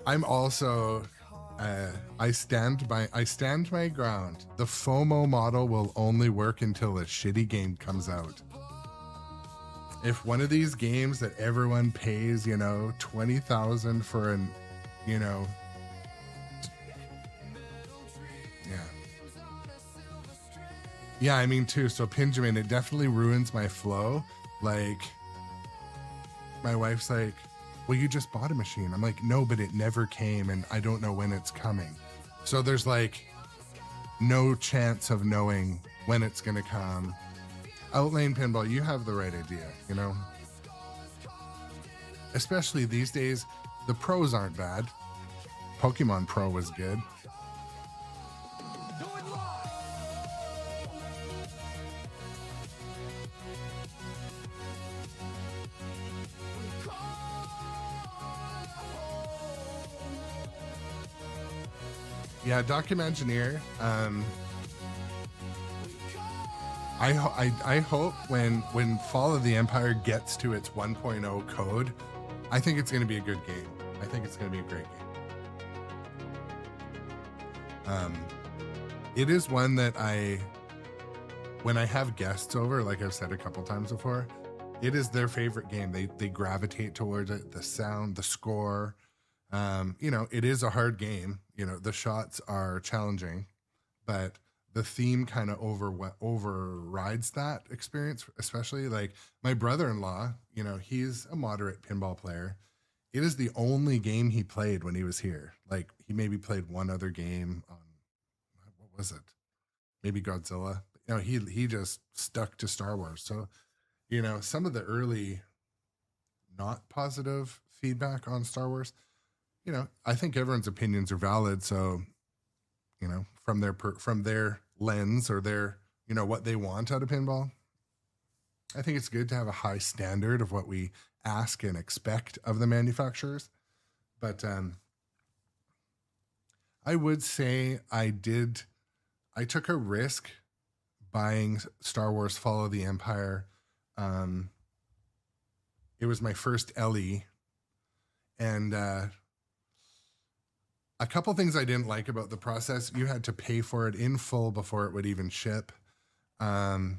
I'm also I stand my ground. The FOMO model will only work until a shitty game comes out. If one of these games that everyone pays, you know, 20,000 for an, you know, yeah, I mean too. So Pinjamin, it definitely ruins my flow. Like, my wife's like, well, you just bought a machine. I'm like, no, but it never came and I don't know when it's coming. So there's like no chance of knowing when it's gonna come. Outlane Pinball, you have the right idea, you know? Especially these days, the pros aren't bad. Pokemon Pro was good. Yeah, Documengineer. I hope when Fall of the Empire gets to its 1.0 code, I think it's going to be a good game. I think it's going to be a great game. It is one that when I have guests over, like I've said a couple times before, it is their favorite game. They gravitate towards it. The sound, the score. You know, it is a hard game. You know, the shots are challenging, but the theme kind of overrides that experience, especially like my brother-in-law, you know, he's a moderate pinball player. It is the only game he played when he was here. Like, he maybe played one other game on, what was it? Maybe Godzilla. You know, he just stuck to Star Wars. So, you know, some of the early not positive feedback on Star Wars, you know, I think everyone's opinions are valid. So, you know, from their lens or their, you know, what they want out of pinball, I think it's good to have a high standard of what we ask and expect of the manufacturers. But I would say I took a risk buying Star Wars Fall of the Empire. It was my first LE, and a couple things I didn't like about the process. You had to pay for it in full before it would even ship. I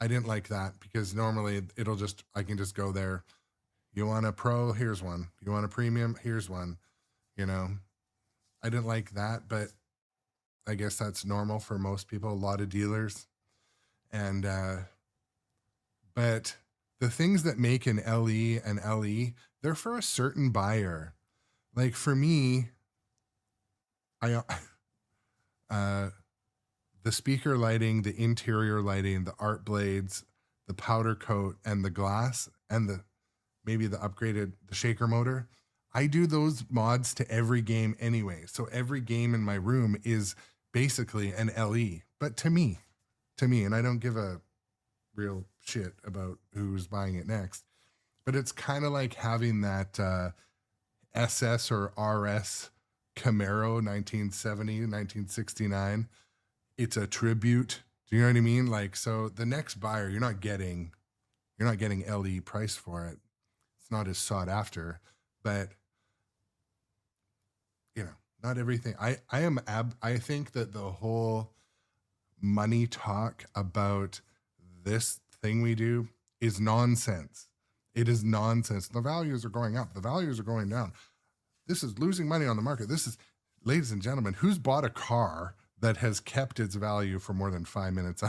didn't like that because normally I can just go there. You want a pro? Here's one. You want a premium? Here's one. You know, I didn't like that, but I guess that's normal for most people, a lot of dealers. And, but the things that make an LE an LE, they're for a certain buyer. Like, for me, the speaker lighting, the interior lighting, the art blades, the powder coat, and the glass, and maybe the shaker motor, I do those mods to every game anyway. So every game in my room is basically an LE, but to me, and I don't give a real shit about who's buying it next, but it's kind of like having that SS or RS Camaro 1970, 1969. It's a tribute. Do you know what I mean? Like, so the next buyer, you're not getting LE price for it. It's not as sought after, but you know, not everything. I think that the whole money talk about this thing we do is nonsense. It is nonsense. The values are going up. The values are going down. This is losing money on the market. This is, ladies and gentlemen, who's bought a car that has kept its value for more than 5 minutes?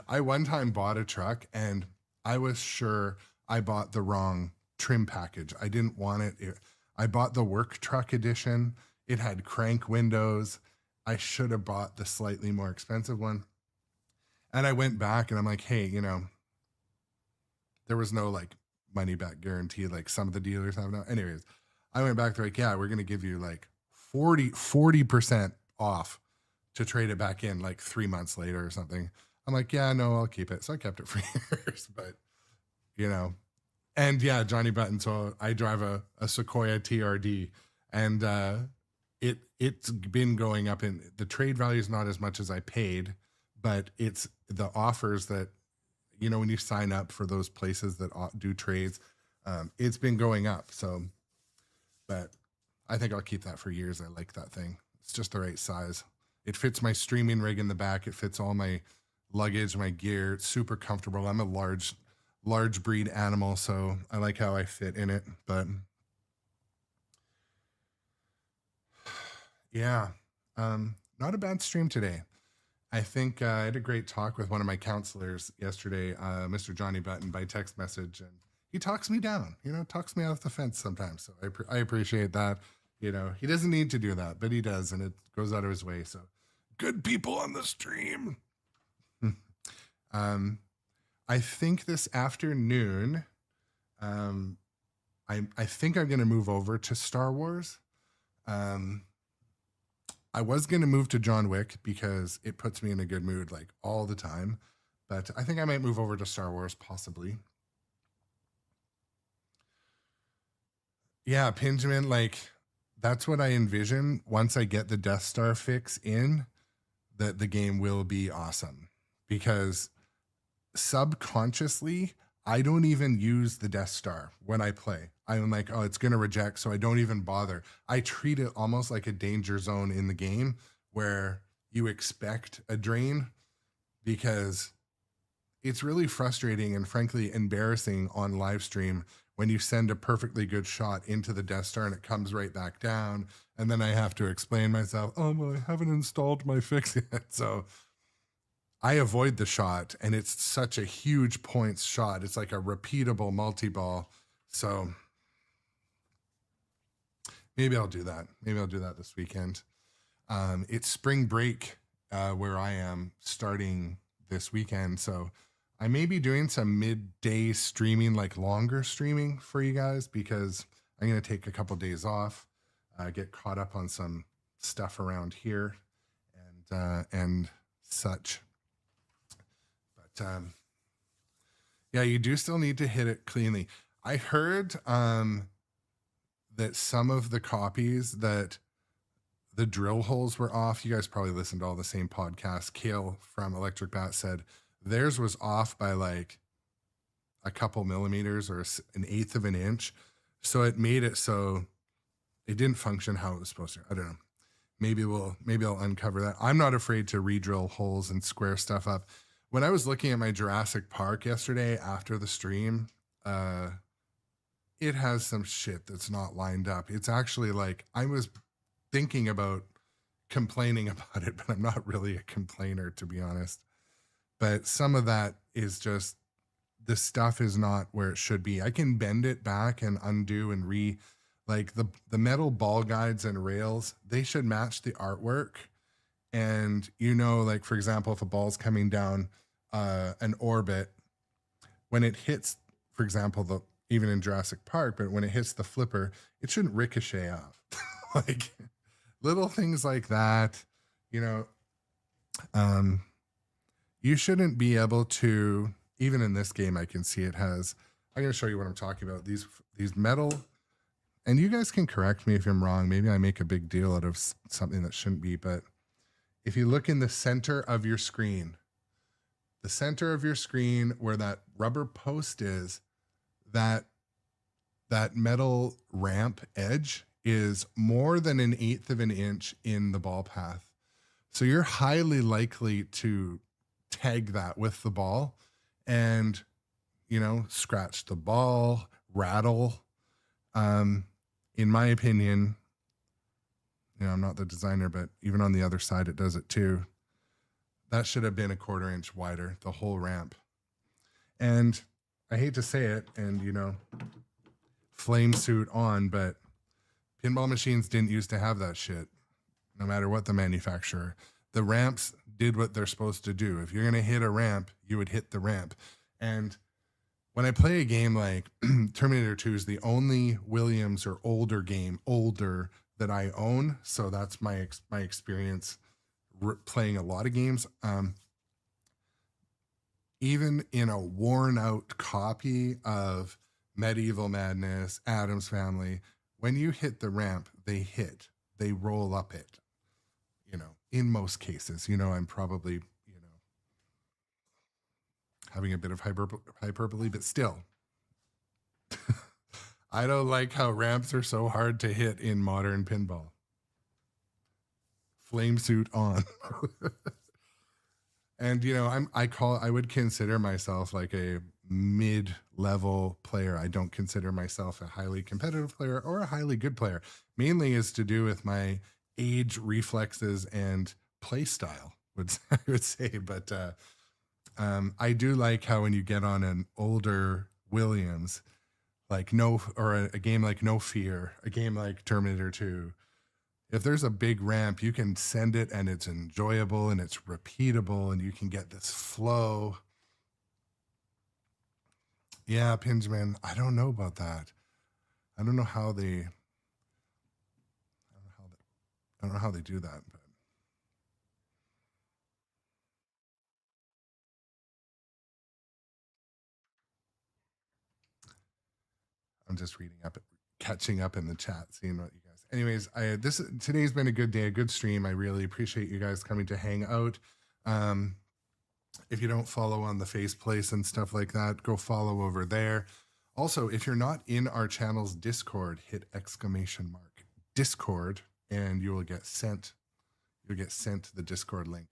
I one time bought a truck and I was sure I bought the wrong trim package. I didn't want it. I bought the work truck edition. It had crank windows. I should have bought the slightly more expensive one. And I went back and I'm like, hey, you know, there was no like money back guarantee like some of the dealers have now. Anyways, I went back, they're like, yeah, we're going to give you like 40% off to trade it back in like 3 months later or something. I'm like, yeah, no, I'll keep it. So I kept it for years, but you know, and yeah, Johnny Button. So I drive a Sequoia TRD, and it's been going up in the trade value is not as much as I paid, but it's the offers that, you know, when you sign up for those places that do trades, it's been going up. So, but I think I'll keep that for years. I like that thing. It's just the right size. It fits my streaming rig in the back. It fits all my luggage, my gear. It's super comfortable. I'm a large breed animal, so I like how I fit in it. But yeah, not a bad stream today. I think I had a great talk with one of my counselors yesterday, Mr. Johnny Button, by text message, and he talks me down, you know, talks me off the fence sometimes. So I appreciate that. You know, he doesn't need to do that, but he does, and it goes out of his way. So good people on the stream. I think this afternoon, I think I'm going to move over to Star Wars. I was going to move to John Wick because it puts me in a good mood like all the time, but I think I might move over to Star Wars possibly. Yeah, Pinjamin, like that's what I envision. Once I get the Death Star fix in, that the game will be awesome, because subconsciously, I don't even use the Death Star when I play. I'm like, oh, it's going to reject, so I don't even bother. I treat it almost like a danger zone in the game where you expect a drain, because it's really frustrating and frankly embarrassing on live stream when you send a perfectly good shot into the Death Star and it comes right back down. And then I have to explain myself, oh, well, I haven't installed my fix yet. So I avoid the shot, and it's such a huge points shot. It's like a repeatable multi-ball. So maybe I'll do that. Maybe I'll do that this weekend. It's spring break where I am starting this weekend. So I may be doing some midday streaming, like longer streaming for you guys, because I'm going to take a couple days off, get caught up on some stuff around here and such. Yeah, you do still need to hit it cleanly. I heard that some of the copies that the drill holes were off. You guys probably listened to all the same podcasts. Kale from Electric Bat said theirs was off by like a couple millimeters or an eighth of an inch. So it made it so it didn't function how it was supposed to. I don't know. Maybe I'll uncover that. I'm not afraid to re-drill holes and square stuff up. When I was looking at my Jurassic Park yesterday after the stream, it has some shit that's not lined up. It's actually like, I was thinking about complaining about it, but I'm not really a complainer, to be honest. But some of that is just, the stuff is not where it should be. I can bend it back and undo and like the metal ball guides and rails, they should match the artwork. And, you know, like, for example, if a ball's coming down an orbit, when it hits, for example, even in Jurassic Park, but when it hits the flipper, it shouldn't ricochet off. Like little things like that, you know, you shouldn't be able to, even in this game, I can see it has, I'm going to show you what I'm talking about. These metal, and you guys can correct me if I'm wrong. Maybe I make a big deal out of something that shouldn't be, but if you look in the center of your screen, where that rubber post is, that metal ramp edge is more than an eighth of an inch in the ball path. So you're highly likely to tag that with the ball and, you know, scratch the ball, rattle. In my opinion, you know, I'm not the designer, but even on the other side, it does it too. That should have been a 1/4 inch wider, the whole ramp. And I hate to say it, and, you know, flame suit on, but pinball machines didn't used to have that shit, no matter what the manufacturer. The ramps did what they're supposed to do. If you're going to hit a ramp, you would hit the ramp. And when I play a game like Terminator 2 is the only Williams or older game, that I own. So that's my experience playing a lot of games. even in a worn out copy of Medieval Madness, Addams Family, when you hit the ramp, they roll up it, in most cases. I'm probably, having a bit of hyperbole, but still, I don't like how ramps are so hard to hit in modern pinball. Flame suit on. And I would consider myself like a mid-level player. I don't consider myself a highly competitive player or a highly good player. Mainly is to do with my age, reflexes, and play style, I would say. But I do like how when you get on an older Williams, like a game like No Fear, a game like Terminator 2, if there's a big ramp, you can send it and it's enjoyable and it's repeatable and you can get this flow. Yeah, Pinsman, I don't know about that. I don't know how they do that, but I'm just catching up in the chat, seeing what you guys. Anyways, today's been a good day, a good stream. I really appreciate you guys coming to hang out. If you don't follow on the Faceplace and stuff like that, go follow over there. Also, if you're not in our channel's Discord, hit !Discord and you will get sent. You'll get sent the Discord link.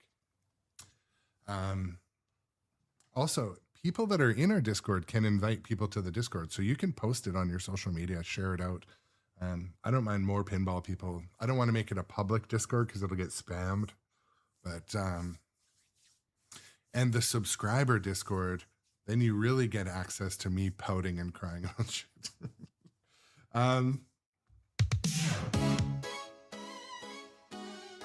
Also, people that are in our Discord can invite people to the Discord, so you can post it on your social media, share it out. I don't mind more pinball people. I don't want to make it a public Discord because it'll get spammed, but and the subscriber Discord, then you really get access to me pouting and crying on shit. I'm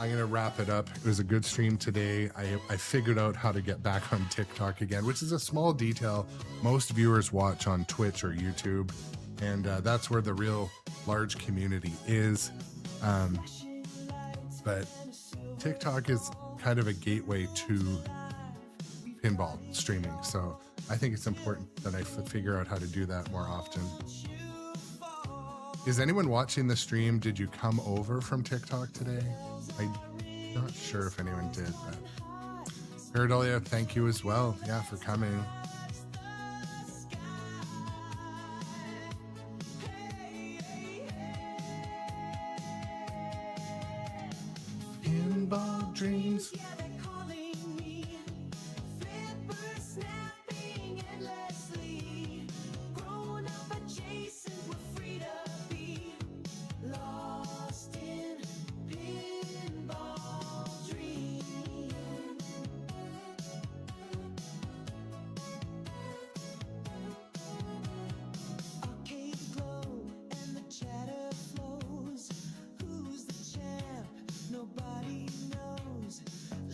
going to wrap it up. It was a good stream today. I figured out how to get back on TikTok again, which is a small detail most viewers watch on Twitch or YouTube. And that's where the real large community is. But TikTok is kind of a gateway to pinball streaming. So I think it's important that I figure out how to do that more often. Is anyone watching the stream? Did you come over from TikTok today? I'm not sure if anyone did, but Paradolia, thank you as well. Yeah, for coming. Pinball dreams.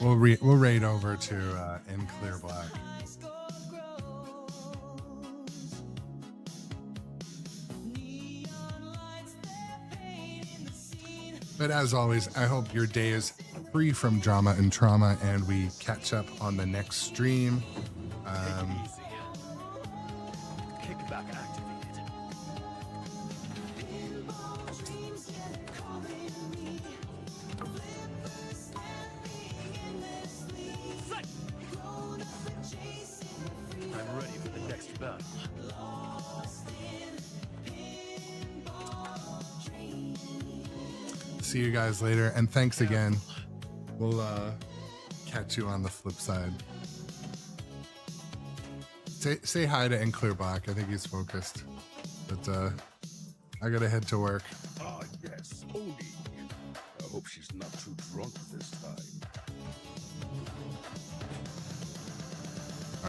We'll raid over to In Clear Black. But as always, I hope your day is free from drama and trauma, and we catch up on the next stream. Kickback activated. I'm ready for the next battle. See you guys later, and thanks again. We'll catch you on the flip side. Say hi to In Clear Black. I think he's focused, but I gotta head to work. Ah, yes, Odie. I hope she's not too drunk this time.